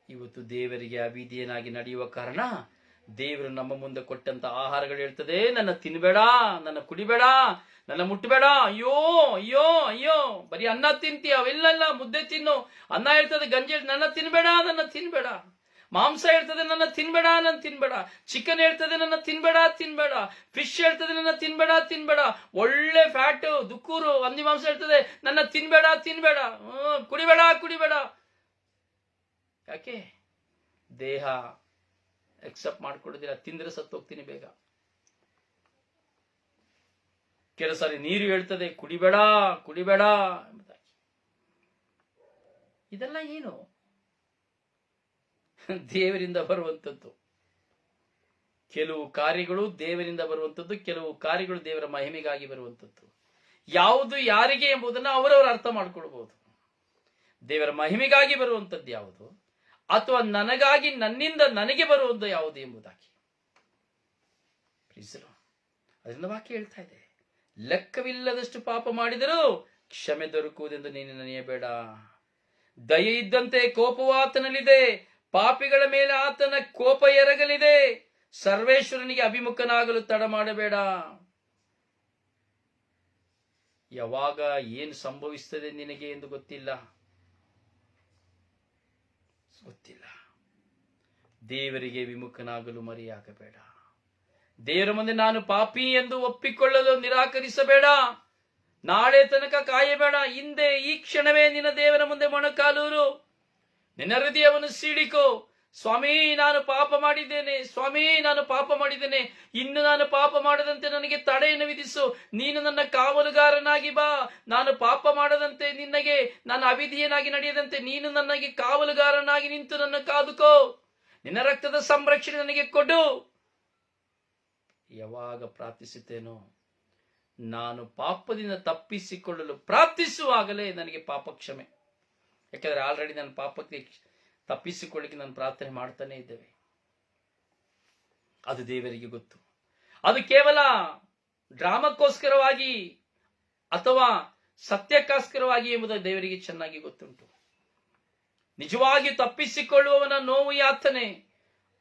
ಇವತ್ತು ದೇವರಿಗೆ ಅವಿಧೇಯನಾಗಿ ನಡೆಯುವ ಕಾರಣ ದೇವರು ನಮ್ಮ ಮುಂದೆ ಕೊಟ್ಟಂತ ಆಹಾರಗಳು ಹೇಳ್ತದೆ, ನನ್ನ ತಿನ್ಬೇಡ, ನನ್ನ ಕುಡಿಬೇಡ, ನನ್ನ ಮುಟ್ಟಬೇಡ. ಅಯ್ಯೋ ಅಯ್ಯೋ ಅಯ್ಯೋ, ಬರೀ ಅನ್ನ ತಿಂತೀಯ, ಅವೆಲ್ಲ ಮುದ್ದೆ ತಿನ್ನು. ಅನ್ನ ಹೇಳ್ತದೆ, ಗಂಜಿ ನನ್ನ ತಿನ್ಬೇಡ, ನನ್ನ ತಿನ್ಬೇಡ. ಮಾಂಸ ಹೇಳ್ತದೆ, ನನ್ನ ತಿನ್ಬೇಡ, ನನ್ನ ತಿನ್ಬೇಡ. ಚಿಕನ್ ಹೇಳ್ತದೆ, ನನ್ನ ತಿನ್ಬೇಡ ತಿನ್ಬೇಡ. ಫಿಶ್ ಹೇಳ್ತದೆ, ನನ್ನ ತಿನ್ಬೇಡ ತಿನ್ಬೇಡ. ಒಳ್ಳೆ ಫ್ಯಾಟ್ ದುಕ್ಕೂರು ಹಂದಿ ಮಾಂಸ ಹೇಳ್ತದೆ, ನನ್ನ ತಿನ್ಬೇಡ ತಿನ್ಬೇಡ. ಕುಡಿಬೇಡ ಕುಡಿಬೇಡ. ಯಾಕೆ? ದೇಹ ಎಕ್ಸೆಪ್ಟ್ ಮಾಡ್ಕೊಳ್ಳೋದಿಲ್ಲ. ತಿಂದ್ರೆ ಸತ್ತೋಗ್ತೀನಿ ಬೇಗ. ಕೆಲವು ಸಾರಿ ನೀರು ಹೇಳ್ತದೆ, ಕುಡಿಬೇಡ ಕುಡಿಬೇಡ ಎಂಬುದಾಗಿ. ಇದೆಲ್ಲ ಏನು? ದೇವರಿಂದ ಬರುವಂಥದ್ದು. ಕೆಲವು ಕಾರ್ಯಗಳು ದೇವರಿಂದ ಬರುವಂಥದ್ದು, ಕೆಲವು ಕಾರ್ಯಗಳು ದೇವರ ಮಹಿಮೆಗಾಗಿ ಬರುವಂಥದ್ದು. ಯಾವುದು ಯಾರಿಗೆ ಎಂಬುದನ್ನು ಅವರವರು ಅರ್ಥ ಮಾಡ್ಕೊಳ್ಬಹುದು. ದೇವರ ಮಹಿಮೆಗಾಗಿ ಬರುವಂಥದ್ದು ಯಾವುದು, ಅಥವಾ ನನಗಾಗಿ ನನ್ನಿಂದ ನನಗೆ ಬರುವುದು ಯಾವುದು ಎಂಬುದಾಗಿ. ಅದರಿಂದ ವಾಕ್ಯ ಹೇಳ್ತಾ ಇದೆ, ಲೆಕ್ಕವಿಲ್ಲದಷ್ಟು ಪಾಪ ಮಾಡಿದರೂ ಕ್ಷಮೆ ದೊರಕುವುದೆಂದು ನೀನು ನೆನೆಯಬೇಡ. ದಯೆ ಇದ್ದಂತೆ ಕೋಪವು ಆತನಲ್ಲಿದೆ, ಪಾಪಿಗಳ ಮೇಲೆ ಆತನ ಕೋಪ ಎರಗಲಿದೆ. ಸರ್ವೇಶ್ವರನಿಗೆ ಅಭಿಮುಖನಾಗಲು ತಡ ಮಾಡಬೇಡ. ಯಾವಾಗ ಏನು ಸಂಭವಿಸ್ತದೆ ನಿನಗೆ ಎಂದು ಗೊತ್ತಿಲ್ಲ. ಗೊತ್ತಿಲ್ಲ. ದೇವರಿಗೆ ವಿಮುಖನಾಗಲು ಮರೆಯಾಗಬೇಡ. ದೇವರ ಮುಂದೆ ನಾನು ಪಾಪಿ ಎಂದು ಒಪ್ಪಿಕೊಳ್ಳಲು ನಿರಾಕರಿಸಬೇಡ. ನಾಳೆ ತನಕ ಕಾಯಬೇಡ. ಹಿಂದೆ ಈ ಕ್ಷಣವೇ ನಿನ್ನ ದೇವರ ಮುಂದೆ ಮೊಣಕಾಲೂರು. ನಿನ್ನ ಹೃದಯವನ್ನು ಸೀಳಿಕೋ. ಸ್ವಾಮಿ, ನಾನು ಪಾಪ ಮಾಡಿದ್ದೇನೆ. ಸ್ವಾಮಿ, ನಾನು ಪಾಪ ಮಾಡಿದ್ದೇನೆ. ಇನ್ನು ನಾನು ಪಾಪ ಮಾಡದಂತೆ ನನಗೆ ತಡೆಯನ್ನು ವಿಧಿಸು. ನೀನು ನನ್ನ ಕಾವಲುಗಾರನಾಗಿ ಬಾ. ನಾನು ಪಾಪ ಮಾಡದಂತೆ, ನಿನ್ನಗೆ ನಾನು ಅವಿಧಿಯನಾಗಿ ನಡೆಯದಂತೆ ನೀನು ನನಗೆ ಕಾವಲುಗಾರನಾಗಿ ನಿಂತು ನನ್ನ ಕಾದುಕೋ. ನಿನ್ನ ರಕ್ತದ ಸಂರಕ್ಷಣೆ ನನಗೆ ಕೊಡು. ಯಾವಾಗ ಪ್ರಾರ್ಥಿಸುತ್ತೇನೋ, ನಾನು ಪಾಪದಿಂದ ತಪ್ಪಿಸಿಕೊಳ್ಳಲು ಪ್ರಾರ್ಥಿಸುವಾಗಲೇ ನನಗೆ ಪಾಪ ಕ್ಷಮೆ. ಯಾಕಂದ್ರೆ ಆಲ್ರೆಡಿ ನನ್ನ ಪಾಪಕ್ಕೆ ತಪ್ಪಿಸಿಕೊಳ್ಳಿಕ್ಕೆ ನಾನು ಪ್ರಾರ್ಥನೆ ಮಾಡ್ತಾನೆ ಇದ್ದೇವೆ. ಅದು ದೇವರಿಗೆ ಗೊತ್ತು. ಅದು ಕೇವಲ ಡ್ರಾಮಕ್ಕೋಸ್ಕರವಾಗಿ ಅಥವಾ ಸತ್ಯಕ್ಕೋಸ್ಕರವಾಗಿ ಎಂಬುದು ದೇವರಿಗೆ ಚೆನ್ನಾಗಿ ಗೊತ್ತುಂಟು. ನಿಜವಾಗಿ ತಪ್ಪಿಸಿಕೊಳ್ಳುವವನ ನೋವು ಯಾತನೆ,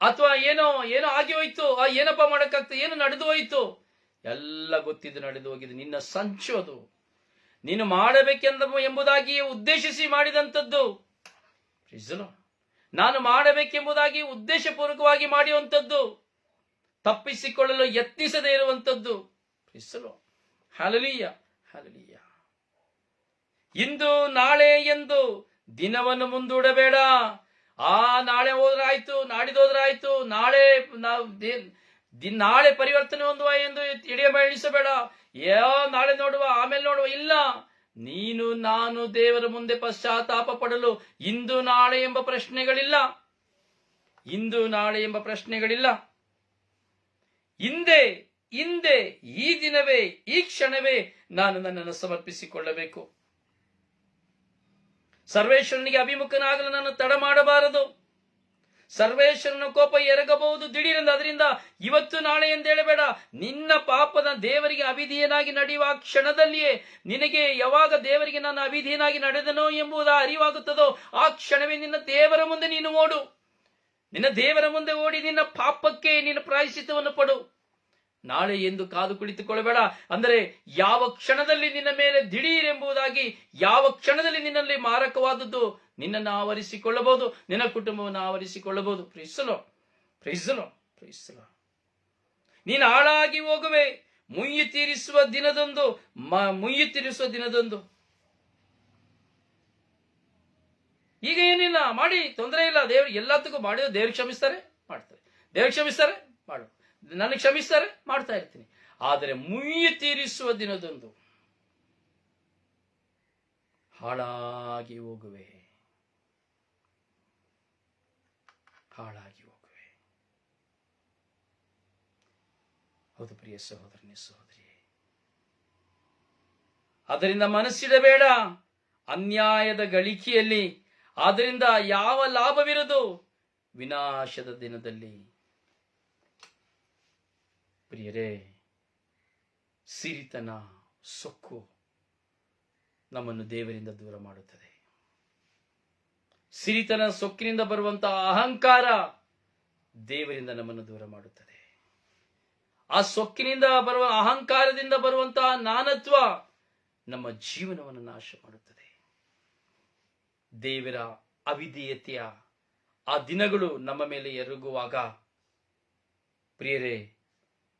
ಅಥವಾ ಏನೋ ಆಗಿ ಹೋಯ್ತು, ಏನಪ್ಪ ಮಾಡಕ್ಕಾಗ್ತದೆ, ಏನು ನಡೆದು ಹೋಯ್ತು, ಎಲ್ಲ ಗೊತ್ತಿದ್ದು ನಡೆದು ಹೋಗಿದೆ. ನಿನ್ನ ಸಂಚು ಅದು. ನೀನು ಎಂಬುದಾಗಿ ಉದ್ದೇಶಿಸಿ ಮಾಡಿದಂಥದ್ದು. ನಾನು ಮಾಡಬೇಕೆಂಬುದಾಗಿ ಉದ್ದೇಶಪೂರ್ವಕವಾಗಿ ಮಾಡುವಂಥದ್ದು, ತಪ್ಪಿಸಿಕೊಳ್ಳಲು ಯತ್ನಿಸದೇ ಇರುವಂಥದ್ದು. Hallelujah, hallelujah. ಇಂದು ನಾಳೆ ಎಂದು ದಿನವನ್ನು ಮುಂದೂಡಬೇಡ. ನಾಳೆ ಹೋದ್ರಾಯ್ತು, ನಾಡಿದೋದ್ರಾಯ್ತು, ನಾಳೆ ಪರಿವರ್ತನೆ ಹೊಂದುವ ಎಂದು ಎಡೆಯ ಬಯಲಿಸಬೇಡ. ನಾಳೆ ನೋಡುವ, ಆಮೇಲೆ ನೋಡುವ. ಇಲ್ಲ, ನೀನು ನಾನು ದೇವರ ಮುಂದೆ ಪಶ್ಚಾತ್ತಾಪ ಪಡಲು ಇಂದು ನಾಳೆ ಎಂಬ ಪ್ರಶ್ನೆಗಳಿಲ್ಲ. ಇಂದು ನಾಳೆ ಎಂಬ ಪ್ರಶ್ನೆಗಳಿಲ್ಲ. ಹಿಂದೆ ಈ ದಿನವೇ, ಈ ಕ್ಷಣವೇ ನಾನು ನನ್ನನ್ನು ಸಮರ್ಪಿಸಿಕೊಳ್ಳಬೇಕು. ಸರ್ವೇಶ್ವರನಿಗೆ ಅಭಿಮುಖನಾಗಲು ನಾನು ತಡ ಮಾಡಬಾರದು. ಸರ್ವೇಶ್ವರನ ಕೋಪ ಎರಗಬಹುದು ದಿಢೀರೆಂದು. ಅದರಿಂದ ಇವತ್ತು ನಾಳೆ ಎಂದು ಹೇಳಬೇಡ. ನಿನ್ನ ಪಾಪದ ದೇವರಿಗೆ ಅವಿಧೇಯನಾಗಿ ನಡೆಯುವ ಕ್ಷಣದಲ್ಲಿಯೇ ನಿನಗೆ ಯಾವಾಗ ದೇವರಿಗೆ ನಾನು ಅವಿಧೇಯನಾಗಿ ನಡೆದನೋ ಎಂಬುದ ಅರಿವಾಗುತ್ತದೋ ಆ ಕ್ಷಣವೇ ನಿನ್ನ ದೇವರ ಮುಂದೆ ನೀನು ಓಡು. ನಿನ್ನ ದೇವರ ಮುಂದೆ ಓಡಿ ನಿನ್ನ ಪಾಪಕ್ಕೆ ನಿನ್ನ ಪ್ರಾಯಶ್ಚಿತ್ತವನ್ನು ಪಡು. ನಾಳೆ ಎಂದು ಕಾದು ಕುಳಿತುಕೊಳ್ಳಬೇಡ. ಅಂದರೆ ಯಾವ ಕ್ಷಣದಲ್ಲಿ ನಿನ್ನ ಮೇಲೆ ದಿಢೀರ್ ಎಂಬುದಾಗಿ, ಯಾವ ಕ್ಷಣದಲ್ಲಿ ನಿನ್ನಲ್ಲಿ ಮಾರಕವಾದದ್ದು ನಿನ್ನನ್ನು ಆವರಿಸಿಕೊಳ್ಳಬಹುದು, ನಿನ್ನ ಕುಟುಂಬವನ್ನು ಆವರಿಸಿಕೊಳ್ಳಬಹುದು. ಪ್ರೀಸಲೋ. ನೀನು ಹಾಳಾಗಿ ಹೋಗುವೆ. ಮುಯ್ಯಿ ತೀರಿಸುವ ದಿನದೊಂದು. ಈಗ ಏನಿಲ್ಲ, ಮಾಡಿ, ತೊಂದರೆ ಇಲ್ಲ. ದೇವ್ರು ಎಲ್ಲದಕ್ಕೂ ಮಾಡಿದ ದೇವ್ರಿಗೆ ಕ್ಷಮಿಸ್ತಾರೆ, ಮಾಡ್ತಾರೆ. ದೇವ್ರಿಗೆ ಕ್ಷಮಿಸ್ತಾರೆ, ಮಾಡು. ನನಗೆ ಕ್ಷಮಿಸ್ತಾರೆ, ಮಾಡ್ತಾ ಇರ್ತೀನಿ. ಆದರೆ ಮುಯ್ಯಿ ತೀರಿಸುವ ದಿನದೊಂದು ಹಾಳಾಗಿ ಹೋಗುವೆ. ಹೌದು ಪ್ರಿಯ ಸಹೋದರನೇ, ಸಹೋದರಿಯೇ. ಅದರಿಂದ ಮನಸ್ಸಿಡಬೇಡ ಅನ್ಯಾಯದ ಗಳಿಕೆಯಲ್ಲಿ. ಆದ್ದರಿಂದ ಯಾವ ಲಾಭವಿರದು ವಿನಾಶದ ದಿನದಲ್ಲಿ. ಪ್ರಿಯರೇ, ಸಿರಿತನ, ಸೊಕ್ಕು ನಮ್ಮನ್ನು ದೇವರಿಂದ ದೂರ ಮಾಡುತ್ತದೆ. ಸಿರಿತನ, ಸೊಕ್ಕಿನಿಂದ ಬರುವಂತಹ ಅಹಂಕಾರ ದೇವರಿಂದ ನಮ್ಮನ್ನು ದೂರ ಮಾಡುತ್ತದೆ. ಆ ಸೊಕ್ಕಿನಿಂದ ಬರುವ, ಅಹಂಕಾರದಿಂದ ಬರುವಂತಹ ನಾನತ್ವ ನಮ್ಮ ಜೀವನವನ್ನು ನಾಶ ಮಾಡುತ್ತದೆ. ದೇವರ ಅವಿಧೇಯತೆಯ ಆ ದಿನಗಳು ನಮ್ಮ ಮೇಲೆ ಎರಗುವಾಗ ಪ್ರಿಯರೇ,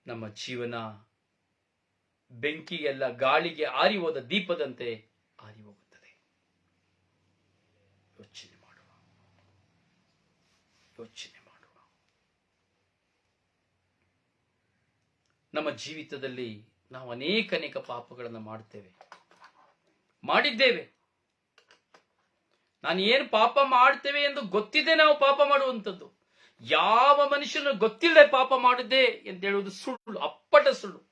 ನಮ್ಮ ಜೀವನ ಬೆಂಕಿಗೆಲ್ಲ, ಗಾಳಿಗೆ ಆರಿ ಹೋದ ದೀಪದಂತೆ ಆರಿ ಹೋಗುತ್ತದೆ. ಯೋಚನೆ ಮಾಡುವ. ನಮ್ಮ ಜೀವಿತದಲ್ಲಿ ನಾವು ಅನೇಕ ಪಾಪಗಳನ್ನು ಮಾಡಿದ್ದೇವೆ. ನಾನು ಏನು ಪಾಪ ಮಾಡ್ತೇವೆ ಎಂದು ಗೊತ್ತಿದೆ ನಾವು ಪಾಪ ಮಾಡುವಂಥದ್ದು. ಯಾವ ಮನುಷ್ಯನು ಗೊತ್ತಿಲ್ಲದೆ ಪಾಪ ಮಾಡಿದ್ದೆ ಅಂತ ಹೇಳುವುದು ಸುಳ್ಳು, ಅಪ್ಪಟ ಸುಳ್ಳು.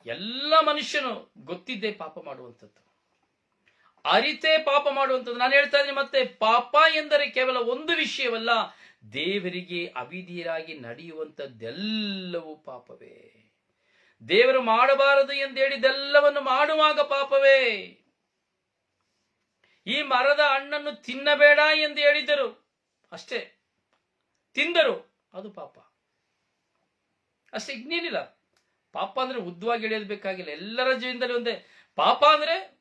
ಎಲ್ಲ ಮನುಷ್ಯನು ಗೊತ್ತಿದ್ದೇ ಪಾಪ ಮಾಡುವಂಥದ್ದು, ಅರಿತೇ ಪಾಪ ಮಾಡುವಂಥದ್ದು. ನಾನು ಹೇಳ್ತಾ ಇದ್ದೀನಿ ಮತ್ತೆ, ಪಾಪ ಎಂದರೆ ಕೇವಲ ಒಂದು ವಿಷಯವಲ್ಲ. ದೇವರಿಗೆ ಅವಿಧೇಯರಾಗಿ ನಡೆಯುವಂಥದ್ದೆಲ್ಲವೂ ಪಾಪವೇ. ದೇವರು ಮಾಡಬಾರದು ಎಂದು ಹೇಳಿದೆಲ್ಲವನ್ನು ಮಾಡುವಾಗ ಪಾಪವೇ. ಈ ಮರದ ಹಣ್ಣನ್ನು ತಿನ್ನಬೇಡ ಎಂದು ಹೇಳಿದರು, ಅಷ್ಟೇ, ತಿಂದರು, ಅದು ಪಾಪ ಅಷ್ಟೇ. ಇನ್ನೇನಿಲ್ಲ. ಪಾಪ ಅಂದ್ರೆ ಉದ್ದವಾಗಿ ಎಳೆಯೋದು ಬೇಕಾಗಿಲ್ಲ. ಎಲ್ಲರ ಜೀವನದಲ್ಲಿ ಒಂದೇ. ಪಾಪ ಅಂದ್ರೆ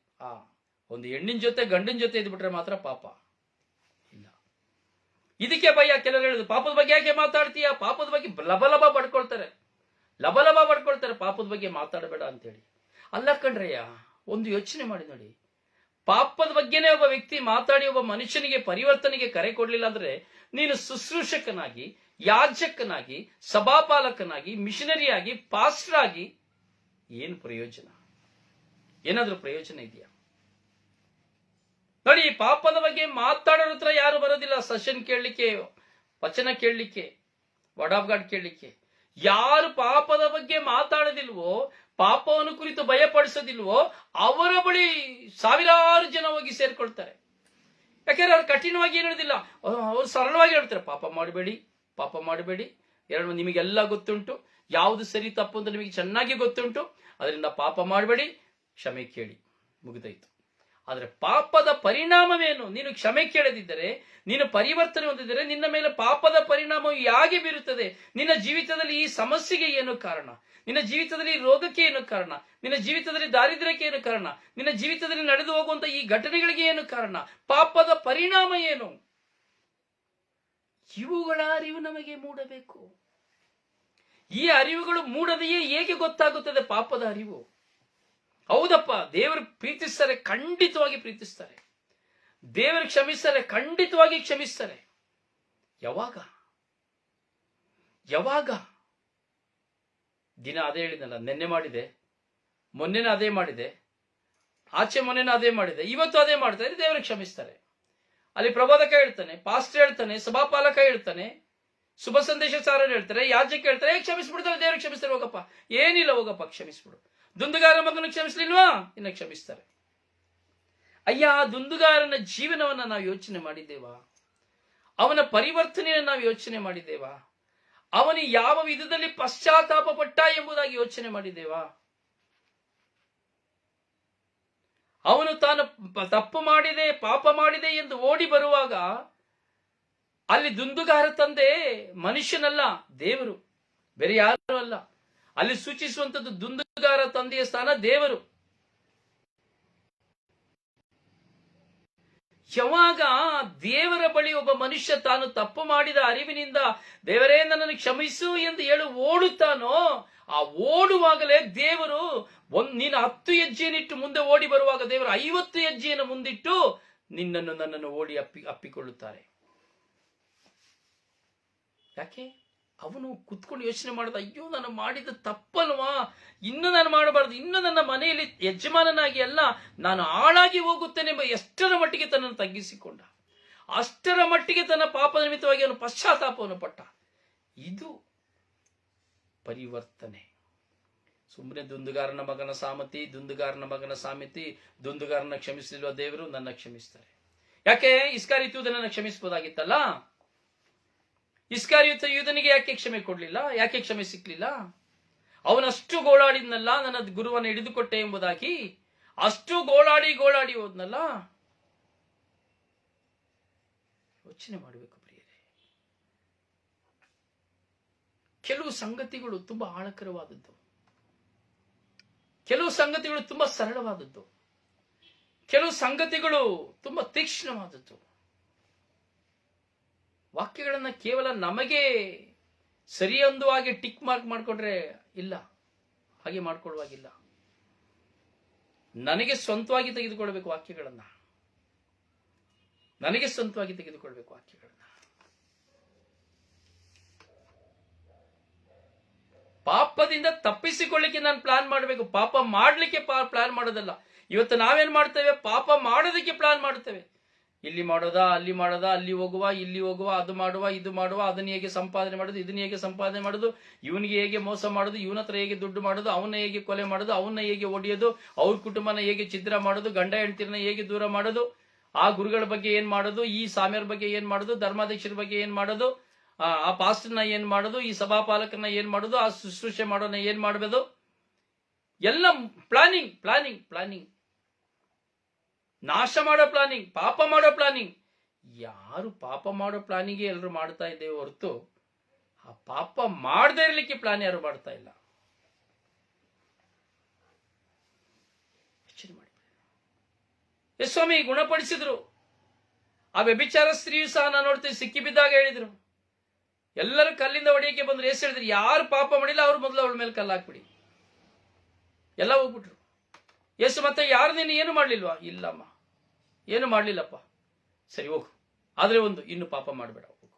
ಒಂದು ಹೆಣ್ಣಿನ ಜೊತೆ ಗಂಡಿನ ಜೊತೆ ಇದ್ಬಿಟ್ರೆ ಮಾತ್ರ ಪಾಪ ಇಲ್ಲ. ಇದಕ್ಕೆ ಭಯ. ಕೆಲವರು ಹೇಳುದು, ಪಾಪದ ಬಗ್ಗೆ ಯಾಕೆ ಮಾತಾಡ್ತೀಯ? ಪಾಪದ ಬಗ್ಗೆ ಲಬಲಬ ಬಡ್ಕೊಳ್ತಾರೆ, ಲಬಲಬ ಬಡ್ಕೊಳ್ತಾರೆ, ಪಾಪದ ಬಗ್ಗೆ ಮಾತಾಡಬೇಡ ಅಂತೇಳಿ. ಅಲ್ಲ ಕಣ್ರಯ್ಯ, ಒಂದು ಯೋಚನೆ ಮಾಡಿ ನೋಡಿ, ಪಾಪದ ಬಗ್ಗೆನೇ ಒಬ್ಬ ವ್ಯಕ್ತಿ ಮಾತಾಡಿ ಒಬ್ಬ ಮನುಷ್ಯನಿಗೆ ಪರಿವರ್ತನೆಗೆ ಕರೆ ಕೊಡ್ಲಿಲ್ಲ ಅಂದ್ರೆ, ನೀನು ಶುಶ್ರೂಷಕನಾಗಿ, ಯಾಜಕನಾಗಿ, ಸಭಾಪಾಲಕನಾಗಿ, ಮಿಷನರಿಯಾಗಿ, ಪಾಸ್ಟರ್ ಆಗಿ ಏನು ಪ್ರಯೋಜನ? ಏನಾದ್ರೂ ಪ್ರಯೋಜನ ಇದೆಯಾ? ನೋಡಿ, ಪಾಪದ ಬಗ್ಗೆ ಮಾತಾಡೋರ ಹತ್ರ ಯಾರು ಬರೋದಿಲ್ಲ ಸೆಷನ್ ಕೇಳಲಿಕ್ಕೆ, ವಚನ ಕೇಳಲಿಕ್ಕೆ, ವರ್ಡ್ ಆಫ್ ಗಾಡ್ ಕೇಳಲಿಕ್ಕೆ. ಯಾರು ಪಾಪದ ಬಗ್ಗೆ ಮಾತಾಡೋದಿಲ್ವೋ, ಪಾಪವನ್ನು ಕುರಿತು ಭಯಪಡಿಸೋದಿಲ್ವೋ, ಅವರ ಬಳಿ ಸಾವಿರಾರು ಜನ ಹೋಗಿ ಸೇರ್ಕೊಳ್ತಾರೆ. ಯಾಕೆಂದ್ರೆ ಅವ್ರು ಕಠಿಣವಾಗಿ ಏನು ಹೇಳೋದಿಲ್ಲ, ಅವ್ರು ಸರಳವಾಗಿ ಹೇಳ್ತಾರೆ, ಪಾಪ ಮಾಡಬೇಡಿ, ಪಾಪ ಮಾಡಬೇಡಿ, ನಿಮಗೆಲ್ಲ ಗೊತ್ತುಂಟು, ಯಾವುದು ಸರಿ ತಪ್ಪು ಅಂತ ನಿಮಗೆ ಚೆನ್ನಾಗಿ ಗೊತ್ತುಂಟು, ಅದರಿಂದ ಪಾಪ ಮಾಡಬೇಡಿ, ಕ್ಷಮೆ ಕೇಳಿ, ಮುಗಿದಾಯ್ತು. ಆದರೆ ಪಾಪದ ಪರಿಣಾಮವೇನು? ನೀನು ಕ್ಷಮೆ ಕೇಳದಿದ್ದರೆ, ನೀನು ಪರಿವರ್ತನೆ ಹೊಂದಿದರೆ, ನಿನ್ನ ಮೇಲೆ ಪಾಪದ ಪರಿಣಾಮ ಹೇಗೆ ಬೀರುತ್ತದೆ? ನಿನ್ನ ಜೀವಿತದಲ್ಲಿ ಈ ಸಮಸ್ಯೆಗೆ ಏನು ಕಾರಣ? ನಿನ್ನ ಜೀವಿತದಲ್ಲಿ ರೋಗಕ್ಕೆ ಏನು ಕಾರಣ? ನಿನ್ನ ಜೀವಿತದಲ್ಲಿ ದಾರಿದ್ರ್ಯಕ್ಕೆ ಏನು ಕಾರಣ? ನಿನ್ನ ಜೀವಿತದಲ್ಲಿ ನಡೆದು ಹೋಗುವಂತ ಈ ಘಟನೆಗಳಿಗೆ ಏನು ಕಾರಣ? ಪಾಪದ ಪರಿಣಾಮ ಏನು? ಇವುಗಳ ಅರಿವು ನಮಗೆ ಮೂಡಬೇಕು. ಈ ಅರಿವುಗಳು ಮೂಡದೆಯೇ ಹೇಗೆ ಗೊತ್ತಾಗುತ್ತದೆ ಪಾಪದ ಅರಿವು? ಹೌದಪ್ಪ, ದೇವರು ಪ್ರೀತಿಸ್ತಾರೆ, ಖಂಡಿತವಾಗಿ ಪ್ರೀತಿಸ್ತಾರೆ. ದೇವರು ಕ್ಷಮಿಸ್ತಾರೆ, ಖಂಡಿತವಾಗಿ ಕ್ಷಮಿಸ್ತಾರೆ. ಯಾವಾಗ? ಯಾವಾಗ? ದಿನ ಅದೇ ಹೇಳಿದಲ್ಲ, ನೆನ್ನೆ ಮಾಡಿದೆ, ಮೊನ್ನೆನ ಅದೇ ಮಾಡಿದೆ, ಆಚೆ ಮೊನ್ನೆನ ಅದೇ ಮಾಡಿದೆ, ಇವತ್ತು ಅದೇ ಮಾಡ್ತಾರೆ, ದೇವರು ಕ್ಷಮಿಸ್ತಾರೆ. ಅಲ್ಲಿ ಪ್ರಬೋಧಕ ಹೇಳ್ತಾನೆ, ಪಾಸ್ಟರ್ ಹೇಳ್ತಾನೆ, ಸಭಾಪಾಲಕ ಹೇಳ್ತಾನೆ, ಶುಭ ಸಂದೇಶ ಸಾರರು ಹೇಳ್ತಾರೆ, ಯಾಜಕ ಹೇಳ್ತಾರೆ, ಕ್ಷಮಿಸ್ಬಿಡ್ತಾರೆ, ದೇವರು ಕ್ಷಮಿಸ್ತಾರೆ. ಹೋಗಪ್ಪ, ಏನಿಲ್ಲ, ಹೋಗಪ್ಪ, ಕ್ಷಮಿಸ್ಬಿಡು. ದುಂದುಗಾರ ಮಗನ ಕ್ಷಮಿಸ್ಲಿಲ್ವಾ? ಇನ್ನ ಕ್ಷಮಿಸ್ತಾರೆ. ಅಯ್ಯ, ಆ ದುಂದುಗಾರನ ಜೀವನವನ್ನ ನಾವು ಯೋಚನೆ ಮಾಡಿದ್ದೇವಾ? ಅವನ ಪರಿವರ್ತನೆಯನ್ನು ನಾವು ಯೋಚನೆ ಮಾಡಿದ್ದೇವಾ? ಅವನು ಯಾವ ವಿಧದಲ್ಲಿ ಪಶ್ಚಾತ್ತಾಪ ಪಟ್ಟ ಎಂಬುದಾಗಿ ಯೋಚನೆ ಮಾಡಿದ್ದೇವಾ? ಅವನು ತಾನು ತಪ್ಪು ಮಾಡಿದೆ, ಪಾಪ ಮಾಡಿದೆ ಎಂದು ಓಡಿ ಬರುವಾಗ ಅಲ್ಲಿ ದುಂದುಗಾರ ತಂದೆ ಮನುಷ್ಯನಲ್ಲ, ದೇವರು, ಬೇರೆ ಯಾರು ಅಲ್ಲ. ಅಲ್ಲಿ ಸೂಚಿಸುವಂತದ್ದು ದುಂದುಗಾರ ತಂದೆಯ ಸ್ಥಾನ ದೇವರು. ಯಾವಾಗ ದೇವರ ಬಳಿ ಒಬ್ಬ ಮನುಷ್ಯ ತಾನು ತಪ್ಪು ಮಾಡಿದ ಅರಿವಿನಿಂದ ದೇವರೇ ನನ್ನನ್ನು ಕ್ಷಮಿಸು ಎಂದು ಹೇಳಿ ಓಡುತ್ತಾನೋ, ಆ ಓಡುವಾಗಲೇ ದೇವರು ನೀನು 10 ಹೆಜ್ಜೆಯನ್ನಿಟ್ಟು ಮುಂದೆ ಓಡಿ ಬರುವಾಗ ದೇವರು 50 ಹೆಜ್ಜೆಯನ್ನು ಮುಂದಿಟ್ಟು ನಿನ್ನನ್ನು ನನ್ನನ್ನು ಓಡಿ ಅಪ್ಪಿಕೊಳ್ಳುತ್ತಾರೆ. ಯಾಕೆ? ಅವನು ಕುತ್ಕೊಂಡು ಯೋಚನೆ ಮಾಡಿದ, ಅಯ್ಯೋ ನಾನು ಮಾಡಿದ ತಪ್ಪಲ್ವಾ, ಇನ್ನು ನಾನು ಮಾಡಬಾರದು, ಇನ್ನು ನನ್ನ ಮನೆಯಲ್ಲಿ ಯಜಮಾನನಾಗಿ ಅಲ್ಲ, ನಾನು ಹಾಳಾಗಿ ಹೋಗುತ್ತೇನೆ ಎಂಬ ಎಷ್ಟರ ಮಟ್ಟಿಗೆ ತನ್ನನ್ನು ತಗ್ಗಿಸಿಕೊಂಡ. ಅಷ್ಟರ ಮಟ್ಟಿಗೆ ತನ್ನ ಪಾಪದ ನಿಮಿತ್ತವಾಗಿ ಅವನು ಪಶ್ಚಾತ್ತಾಪವನ್ನು ಪಟ್ಟ. ಇದು ಪರಿವರ್ತನೆ. ಸುಮ್ಮನೆ ದುಂದುಗಾರನ ಮಗನ ಸಾಮತಿ, ದುಂದುಗಾರನ ಮಗನ ಸಾಮಿತಿ, ದುಂದುಗಾರನ ಕ್ಷಮಿಸಲಿಲ್ವ ದೇವರು, ನನ್ನ ಕ್ಷಮಿಸ್ತಾರೆ. ಯಾಕೆ? ಇಸ್ಕಾರಿಯೋತ ನನ್ನ ಕ್ಷಮಿಸಬಹುದಾಗಿತ್ತಲ್ಲ. ಇಸ್ಕಾರಿಯೋತ ಯೂದನಿಗೆ ಯಾಕೆ ಕ್ಷಮೆ ಕೊಡ್ಲಿಲ್ಲ? ಯಾಕೆ ಕ್ಷಮೆ ಸಿಕ್ಲಿಲ್ಲ? ಅವನಷ್ಟು ಗೋಳಾಡಿದ್ನಲ್ಲ, ನನ್ನ ಗುರುವನ್ನು ಹಿಡಿದುಕೊಟ್ಟೆ ಎಂಬುದಾಗಿ ಅಷ್ಟು ಗೋಳಾಡಿ ಹೋದ್ನಲ್ಲ. ಯೋಚನೆ ಮಾಡಬೇಕು ಪ್ರಿಯರೇ. ಕೆಲವು ಸಂಗತಿಗಳು ತುಂಬಾ ಆಳಕರವಾದದ್ದು, ಕೆಲವು ಸಂಗತಿಗಳು ತುಂಬಾ ಸರಳವಾದದ್ದು, ಕೆಲವು ಸಂಗತಿಗಳು ತುಂಬಾ ತೀಕ್ಷ್ಣವಾದದ್ದು. ವಾಕ್ಯಗಳನ್ನ ಕೇವಲ ನಮಗೆ ಸರಿಯೊಂದುವಾಗಿ ಟಿಕ್ ಮಾರ್ಕ್ ಮಾಡ್ಕೊಂಡ್ರೆ ಇಲ್ಲ, ಹಾಗೆ ಮಾಡ್ಕೊಳ್ಳುವಾಗಿಲ್ಲ. ನನಗೆ ಸ್ವಂತವಾಗಿ ತೆಗೆದುಕೊಳ್ಬೇಕು ವಾಕ್ಯಗಳನ್ನ, ನನಗೆ ಸ್ವಂತವಾಗಿ ತೆಗೆದುಕೊಳ್ಬೇಕು ವಾಕ್ಯಗಳನ್ನ. ಪಾಪದಿಂದ ತಪ್ಪಿಸಿಕೊಳ್ಳಿಕ್ಕೆ ನಾನು ಪ್ಲಾನ್ ಮಾಡಬೇಕು, ಪಾಪ ಮಾಡ್ಲಿಕ್ಕೆ ಪ್ಲಾನ್ ಮಾಡೋದಲ್ಲ. ಇವತ್ತು ನಾವೇನ್ ಮಾಡ್ತೇವೆ? ಪಾಪ ಮಾಡೋದಕ್ಕೆ ಪ್ಲಾನ್ ಮಾಡ್ತೇವೆ. ಇಲ್ಲಿ ಮಾಡೋದಾ, ಅಲ್ಲಿ ಮಾಡೋದಾ, ಅಲ್ಲಿ ಹೋಗುವ, ಇಲ್ಲಿ ಹೋಗುವ, ಅದು ಮಾಡುವ, ಇದು ಮಾಡುವ, ಅದನ್ನ ಹೇಗೆ ಸಂಪಾದನೆ ಮಾಡೋದು, ಇದನ್ನ ಹೇಗೆ ಸಂಪಾದನೆ ಮಾಡೋದು, ಇವನಿಗೆ ಹೇಗೆ ಮೋಸ ಮಾಡೋದು, ಇವನ ಹತ್ರ ಹೇಗೆ ದುಡ್ಡು ಮಾಡೋದು, ಅವನ್ನ ಹೇಗೆ ಕೊಲೆ ಮಾಡೋದು, ಅವನ್ನ ಹೇಗೆ ಒಡೆಯೋದು, ಅವ್ರ ಕುಟುಂಬನ ಹೇಗೆ ಛಿದ್ರ ಮಾಡೋದು, ಗಂಡ ಹೆಂಡತಿರನ್ನ ಹೇಗೆ ದೂರ ಮಾಡೋದು, ಆ ಗುರುಗಳ ಬಗ್ಗೆ ಏನ್ ಮಾಡೋದು, ಈ ಸ್ವಾಮಿಯರ ಬಗ್ಗೆ ಏನ್ ಮಾಡೋದು, ಧರ್ಮಾಧ್ಯಕ್ಷರ ಬಗ್ಗೆ ಏನ್ ಮಾಡೋದು, ಆ ಪಾಸ್ಟರ್ನ ಏನ್ ಮಾಡೋದು, ಈ ಸಭಾಪಾಲಕನ ಏನ್ ಮಾಡೋದು, ಆ ಶುಶ್ರೂಷೆ ಮಾಡೋನ ಏನ್ ಮಾಡಬಹುದು, ಎಲ್ಲ ಪ್ಲಾನಿಂಗ್ ಪ್ಲಾನಿಂಗ್ ಪ್ಲಾನಿಂಗ್. ನಾಶ ಮಾಡೋ ಪ್ಲಾನಿಂಗ್, ಪಾಪ ಮಾಡೋ ಪ್ಲಾನಿಂಗ್. ಯಾರು ಪಾಪ ಮಾಡೋ ಪ್ಲಾನಿಂಗ್ ಎಲ್ಲರೂ ಮಾಡ್ತಾ ಇದ್ದೇವೆ ಹೊರತು ಆ ಪಾಪ ಮಾಡದೇ ಇರಲಿಕ್ಕೆ ಪ್ಲಾನ್ ಯಾರು ಮಾಡ್ತಾ ಇಲ್ಲ. ಯೋಚನೆ ಮಾಡಿ. ಸ್ವಾಮಿ ಗುಣಪಡಿಸಿದ್ರು, ಆ ವ್ಯಭಿಚಾರ ಸ್ತ್ರೀಯು ಸಹ ನಾನು ನೋಡ್ತೀನಿ, ಸಿಕ್ಕಿಬಿದ್ದಾಗ ಹೇಳಿದ್ರು, ಎಲ್ಲರೂ ಕಲ್ಲಿಂದ ಹೊಡೆಯಕ್ಕೆ ಬಂದ್ರು. ಯೇಸು ಹೇಳಿದ್ರು, ಯಾರು ಪಾಪ ಮಾಡಿಲ್ಲ ಅವ್ರು ಮೊದಲು ಅವಳ ಮೇಲೆ ಕಲ್ಲು ಹಾಕ್ಬಿಡಿ. ಎಲ್ಲ ಹೋಗ್ಬಿಟ್ರು. ಯೇಸು ಮತ್ತೆ, ಯಾರು ನೀನು ಏನು ಮಾಡ್ಲಿಲ್ವಾ? ಇಲ್ಲಮ್ಮ, ಏನು ಮಾಡ್ಲಿಲ್ಲಪ್ಪ. ಸರಿ ಹೋಗು, ಆದ್ರೆ ಒಂದು, ಇನ್ನು ಪಾಪ ಮಾಡಬೇಡ, ಹೋಗು.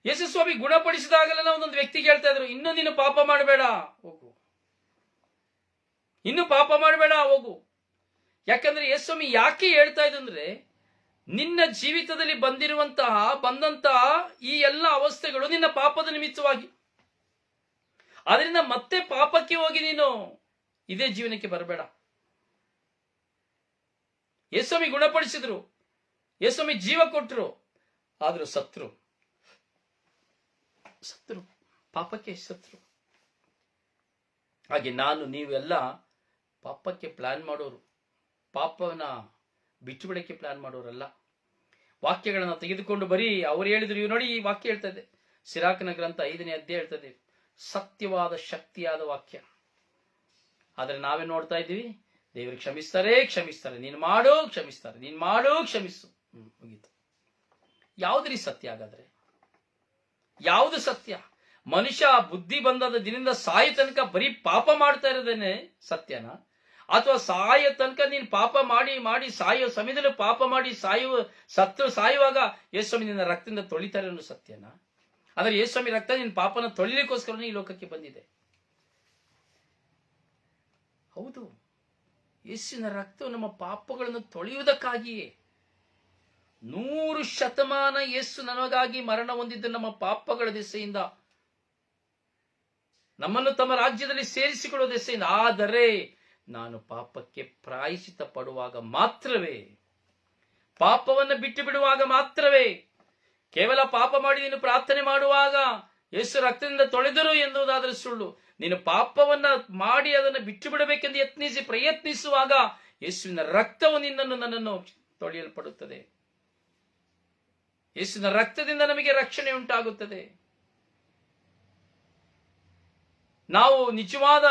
ಯೇಸು ಸ್ವಾಮಿ ಗುಣಪಡಿಸಿದಾಗಲೆಲ್ಲ ಒಂದೊಂದು ವ್ಯಕ್ತಿಗೆ ಹೇಳ್ತಾ ಇದ್ರು, ಇನ್ನು ನೀನು ಪಾಪ ಮಾಡಬೇಡ, ಹೋಗು, ಇನ್ನು ಪಾಪ ಮಾಡಬೇಡ, ಹೋಗು. ಯಾಕಂದ್ರೆ ಯೇಸು ಸ್ವಾಮಿ ಯಾಕೆ ಹೇಳ್ತಾ ಇದಂದ್ರೆ, ನಿನ್ನ ಜೀವಿತದಲ್ಲಿ ಬಂದಂತಹ ಈ ಎಲ್ಲ ಅವಸ್ಥೆಗಳು ನಿನ್ನ ಪಾಪದ ನಿಮಿತ್ತವಾಗಿ. ಅದರಿಂದ ಮತ್ತೆ ಪಾಪಕ್ಕೆ ಹೋಗಿ ನೀನು ಇದೇ ಜೀವನಕ್ಕೆ ಬರಬೇಡ. ಯೇಸುಸ್ವಾಮಿ ಗುಣಪಡಿಸಿದ್ರು, ಯೇಸುಸ್ವಾಮಿ ಜೀವ ಕೊಟ್ಟರು, ಆದ್ರೂ ಸತ್ರು, ಪಾಪಕ್ಕೆ ಸತ್ರು. ಹಾಗೆ ನಾನು ನೀವೆಲ್ಲ ಪಾಪಕ್ಕೆ ಪ್ಲಾನ್ ಮಾಡೋರು, ಪಾಪವನ್ನ ಬಿಟ್ಟು ಬಿಡಕ್ಕೆ ಪ್ಲಾನ್ ಮಾಡೋರಲ್ಲ. ವಾಕ್ಯಗಳನ್ನ ತೆಗೆದುಕೊಂಡು ಬರೀ ಅವ್ರು ಹೇಳಿದ್ರು, ಇವ್ ನೋಡಿ ಈ ವಾಕ್ಯ ಹೇಳ್ತಾ ಇದೆ, ಸಿರಾಕನ ಗ್ರಂಥ 5ನೇ ಅಧ್ಯಾಯ ಹೇಳ್ತದೆ, ಸತ್ಯವಾದ ಶಕ್ತಿಯಾದ ವಾಕ್ಯ. ಆದ್ರೆ ನಾವೇ ನೋಡ್ತಾ ಇದ್ದೀವಿ, ದೇವರು ಕ್ಷಮಿಸ್ತಾರೆ, ನೀನು ಮಾಡೋ ಕ್ಷಮಿಸ್ತಾರೆ, ನೀನ್ ಮಾಡೋ ಕ್ಷಮಿಸು, ಮುಗೀತು. ಯಾವ್ದ್ರಿ ಸತ್ಯ ಹಾಗಾದ್ರೆ? ಯಾವುದು ಸತ್ಯ? ಮನುಷ್ಯ ಬುದ್ಧಿ ಬಂದದ ದಿನದಿಂದ ಸಾಯ ತನಕ ಬರೀ ಪಾಪ ಮಾಡ್ತಾ ಇರೋದೇನೆ ಸತ್ಯನ? ಅಥವಾ ಸಾಯ ತನಕ ನೀನು ಪಾಪ ಮಾಡಿ ಸಾಯೋ ಸಮಯದಲ್ಲೂ ಪಾಪ ಮಾಡಿ ಸಾಯುವಾಗ ಯೇಸುಸ್ವಾಮಿ ನಿನ್ನ ರಕ್ತದಿಂದ ತೊಳಿತಾರೆ ಅನ್ನೋ ಸತ್ಯನ? ಆದ್ರೆ ಯೇಸುಸ್ವಾಮಿ ರಕ್ತ ನಿನ್ನ ಪಾಪನ ತೊಳಿಲಿಕ್ಕೋಸ್ಕರ ಈ ಲೋಕಕ್ಕೆ ಬಂದಿದೆ. ಹೌದು, ಯೇಸುವಿನ ರಕ್ತವು ನಮ್ಮ ಪಾಪಗಳನ್ನು ತೊಳೆಯುವುದಕ್ಕಾಗಿಯೇ. 100 ಶತಮಾನ ಯೇಸು ನಮಗಾಗಿ ಮರಣ ಹೊಂದಿದ್ದ ನಮ್ಮ ಪಾಪಗಳ ದೆಸೆಯಿಂದ, ನಮ್ಮನ್ನು ತಮ್ಮ ರಾಜ್ಯದಲ್ಲಿ ಸೇರಿಸಿಕೊಳ್ಳುವ ದೆಸೆಯಿಂದ. ಆದರೆ ನಾನು ಪಾಪಕ್ಕೆ ಪ್ರಾಯಶ್ಚಿತ್ತ ಪಡುವಾಗ ಮಾತ್ರವೇ, ಪಾಪವನ್ನು ಬಿಟ್ಟು ಬಿಡುವಾಗ ಮಾತ್ರವೇ, ಕೇವಲ ಪಾಪ ಮಾಡಿ ನೀನು ಪ್ರಾರ್ಥನೆ ಮಾಡುವಾಗ ಯೇಸು ರಕ್ತದಿಂದ ತೊಳೆದರು ಎನ್ನುವುದಾದರೆ ಸುಳ್ಳು. ನೀನು ಪಾಪವನ್ನ ಮಾಡಿ ಅದನ್ನು ಬಿಟ್ಟು ಬಿಡಬೇಕೆಂದು ಪ್ರಯತ್ನಿಸುವಾಗ ಯೇಸುವಿನ ರಕ್ತವು ನನ್ನನ್ನು ತೊಳೆಯಲ್ಪಡುತ್ತದೆ. ಯೇಸುವಿನ ರಕ್ತದಿಂದ ನಮಗೆ ರಕ್ಷಣೆ ಉಂಟಾಗುತ್ತದೆ. ನಾವು ನಿಜವಾದ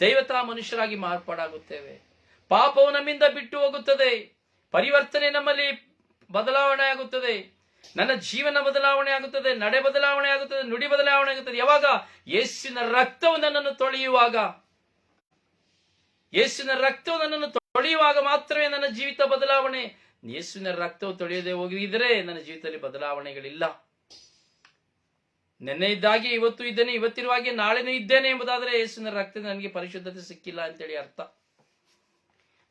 ದೈವತಾ ಮನುಷ್ಯರಾಗಿ ಮಾರ್ಪಾಡಾಗುತ್ತೇವೆ. ಪಾಪವು ನಮ್ಮಿಂದ ಬಿಟ್ಟು ಹೋಗುತ್ತದೆ. ಪರಿವರ್ತನೆ ನಮ್ಮಲ್ಲಿ ಬದಲಾವಣೆ ಆಗುತ್ತದೆ. ನನ್ನ ಜೀವನ ಬದಲಾವಣೆ ಆಗುತ್ತದೆ, ನಡೆ ಬದಲಾವಣೆ ಆಗುತ್ತದೆ, ನುಡಿ ಬದಲಾವಣೆ ಆಗುತ್ತದೆ. ಯಾವಾಗ? ಯೇಸುವಿನ ರಕ್ತವು ನನ್ನನ್ನು ತೊಳೆಯುವಾಗ. ಯೇಸುವಿನ ರಕ್ತವು ನನ್ನನ್ನು ತೊಳೆಯುವಾಗ ಮಾತ್ರವೇ ನನ್ನ ಜೀವಿತ ಬದಲಾವಣೆ. ಯೇಸುವಿನ ರಕ್ತವು ತೊಳೆಯದೆ ಹೋಗಿದ್ರೆ ನನ್ನ ಜೀವಿತದಲ್ಲಿ ಬದಲಾವಣೆಗಳಿಲ್ಲ. ನೆನ್ನೆ ಇದ್ದಾಗೆ ಇವತ್ತು ಇದ್ದೇನೆ, ಇವತ್ತಿರುವಾಗೆ ನಾಳೆನೂ ಇದ್ದೇನೆ ಎಂಬುದಾದ್ರೆ ಯೇಸುವಿನ ರಕ್ತದಿಂದ ನನಗೆ ಪರಿಶುದ್ಧತೆ ಸಿಕ್ಕಿಲ್ಲ ಅಂತೇಳಿ ಅರ್ಥ.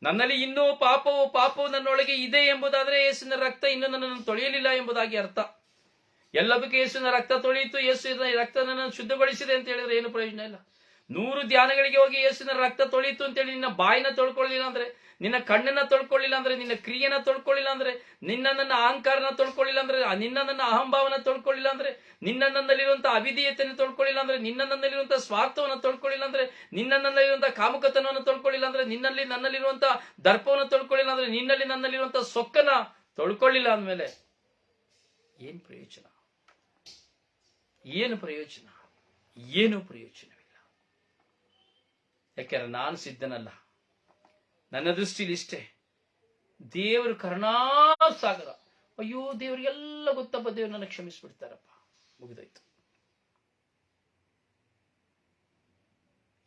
ನನ್ನಲ್ಲಿ ಇನ್ನೂ ಪಾಪವು ನನ್ನೊಳಗೆ ಇದೆ ಎಂಬುದಾದ್ರೆ ಯೇಸುವಿನ ರಕ್ತ ಇನ್ನೂ ನನ್ನನ್ನು ತೊಳೆಯಲಿಲ್ಲ ಎಂಬುದಾಗಿ ಅರ್ಥ. ಎಲ್ಲದಕ್ಕೂ ಯೇಸುವಿನ ರಕ್ತ ತೊಳೆಯಿತು, ಯೇಸುವಿನ ರಕ್ತ ನನ್ನನ್ನು ಶುದ್ಧಗೊಳಿಸಿದೆ ಅಂತ ಹೇಳಿದ್ರೆ ಏನು ಪ್ರಯೋಜನ ಇಲ್ಲ. 100 ಧ್ಯಾನಗಳಿಗೆ ಹೋಗಿ ಯೇಸುವಿನ ರಕ್ತ ತೊಳೆಯಿತು ಅಂತೇಳಿ ನಿನ್ನ ಬಾಯಿನ ತೊಳ್ಕೊಳ್ಳಿಲ್ಲ ಅಂದ್ರೆ, ನಿನ್ನ ಕಣ್ಣನ್ನ ತೊಳ್ಕೊಳ್ಳಿಲ್ಲ ಅಂದ್ರೆ, ನಿನ್ನ ಕ್ರಿಯೆನ ತೊಳ್ಕೊಳ್ಳಿಲ್ಲ ಅಂದ್ರೆ, ನನ್ನ ಅಹಂಕಾರನ ತೊಳ್ಕೊಳ್ಳಿಲ್ಲ ಅಂದ್ರೆ, ನನ್ನ ಅಹಂಭಾವನ ತೊಳ್ಕೊಳ್ಳಿಲ್ಲ ಅಂದ್ರೆ, ನನ್ನಲ್ಲಿರುವಂತಹ ಅವಿಧೇಯತೆಯನ್ನು ತೊಳ್ಕೊಳ್ಳಿಲ್ಲ ಅಂದ್ರೆ, ನನ್ನಲ್ಲಿರುವಂತಹ ಸ್ವಾರ್ಥವನ್ನು ತೊಳ್ಕೊಳ್ಳಿಲ್ಲ ಅಂದ್ರೆ, ನನ್ನಲ್ಲಿರುವಂತಹ ಕಾಮುಕತನವನ್ನು ತೊಳ್ಕೊಳ್ಳಿಲ್ಲ ಅಂದ್ರೆ, ನನ್ನಲ್ಲಿರುವಂತಹ ದರ್ಪವನ್ನು ತೊಳ್ಕೊಳ್ಳಿಲ್ಲ ಅಂದ್ರೆ, ನನ್ನಲ್ಲಿರುವಂತಹ ಸೊಕ್ಕನ ತೊಳ್ಕೊಳ್ಳಿಲ್ಲ ಅಂದ್ಮೇಲೆ ಏನ್ ಪ್ರಯೋಜನ? ಏನು ಪ್ರಯೋಜನ? ಏನು ಪ್ರಯೋಜನವಿಲ್ಲ. ಯಾಕೆಂದ್ರೆ ನಾನು ಸಿದ್ಧನಲ್ಲ. ನನ್ನ ದೃಷ್ಟಿಲಿ ಇಷ್ಟೇ, ದೇವರು ಕರುಣಾಸಾಗರ. ಅಯ್ಯೋ, ದೇವರಿಗೆಲ್ಲ ಗೊತ್ತಪ್ಪ, ದೇವ್ರು ನನ್ನ ಕ್ಷಮಿಸ್ಬಿಡ್ತಾರಪ್ಪ, ಮುಗಿದೋಯ್ತು.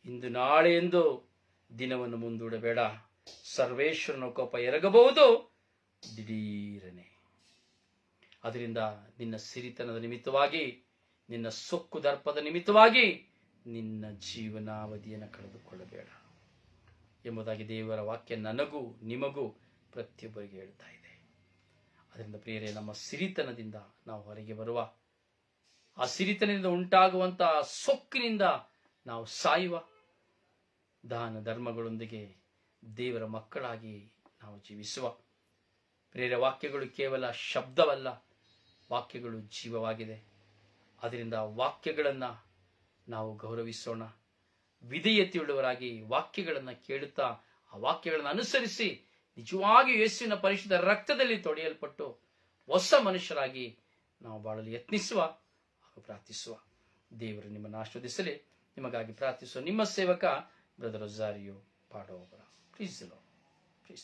ಇಂದು ನಾಳೆ ಎಂದು ದಿನವನ್ನು ಮುಂದೂಡಬೇಡ. ಸರ್ವೇಶ್ವರನ ಕೋಪ ಎರಗಬಹುದು ದಿಢೀರನೆ. ಅದರಿಂದ ನಿನ್ನ ಸಿರಿತನದ ನಿಮಿತ್ತವಾಗಿ, ನಿನ್ನ ಸೊಕ್ಕು ದರ್ಪದ ನಿಮಿತ್ತವಾಗಿ ನಿನ್ನ ಜೀವನಾವಧಿಯನ್ನು ಕಳೆದುಕೊಳ್ಳಬೇಡ ಎಂಬುದಾಗಿ ದೇವರ ವಾಕ್ಯ ನನಗೂ ನಿಮಗೂ ಪ್ರತಿಯೊಬ್ಬರಿಗೆ ಹೇಳ್ತಾ ಇದೆ. ಅದರಿಂದ ಪ್ರಿಯರೇ, ನಮ್ಮ ಸಿರಿತನದಿಂದ ನಾವು ಹೊರಗೆ ಬರುವ, ಆ ಸಿರಿತನದಿಂದ ಉಂಟಾಗುವಂತಹ ಸೊಕ್ಕಿನಿಂದ ನಾವು ಸಾಯುವ, ದಾನ ಧರ್ಮಗಳೊಂದಿಗೆ ದೇವರ ಮಕ್ಕಳಾಗಿ ನಾವು ಜೀವಿಸುವ. ಪ್ರಿಯರೇ, ವಾಕ್ಯಗಳು ಕೇವಲ ಶಬ್ದವಲ್ಲ, ವಾಕ್ಯಗಳು ಜೀವವಾಗಿದೆ. ಅದರಿಂದ ವಾಕ್ಯಗಳನ್ನು ನಾವು ಗೌರವಿಸೋಣ. ವಿಧೇಯತೆಯುಳ್ಳವರಾಗಿ ವಾಕ್ಯಗಳನ್ನು ಕೇಳುತ್ತಾ ಆ ವಾಕ್ಯಗಳನ್ನು ಅನುಸರಿಸಿ ನಿಜವಾಗಿಯೂ ಯೇಸುವಿನ ಪರಿಶುದ್ಧ ರಕ್ತದಲ್ಲಿ ತೊಳೆಯಲ್ಪಟ್ಟು ಹೊಸ ಮನುಷ್ಯರಾಗಿ ನಾವು ಬಾಳಲು ಯತ್ನಿಸುವ ಹಾಗೂ ಪ್ರಾರ್ಥಿಸುವ. ದೇವರು ನಿಮ್ಮನ್ನು ಆಶೀರ್ವದಿಸಲಿ. ನಿಮಗಾಗಿ ಪ್ರಾರ್ಥಿಸುವ ನಿಮ್ಮ ಸೇವಕ ಬ್ರದರ್ ರೊಜಾರಿಯೋ. ಪಾಠ ಹೋಗೋಣ. ಪ್ಲೀಸ್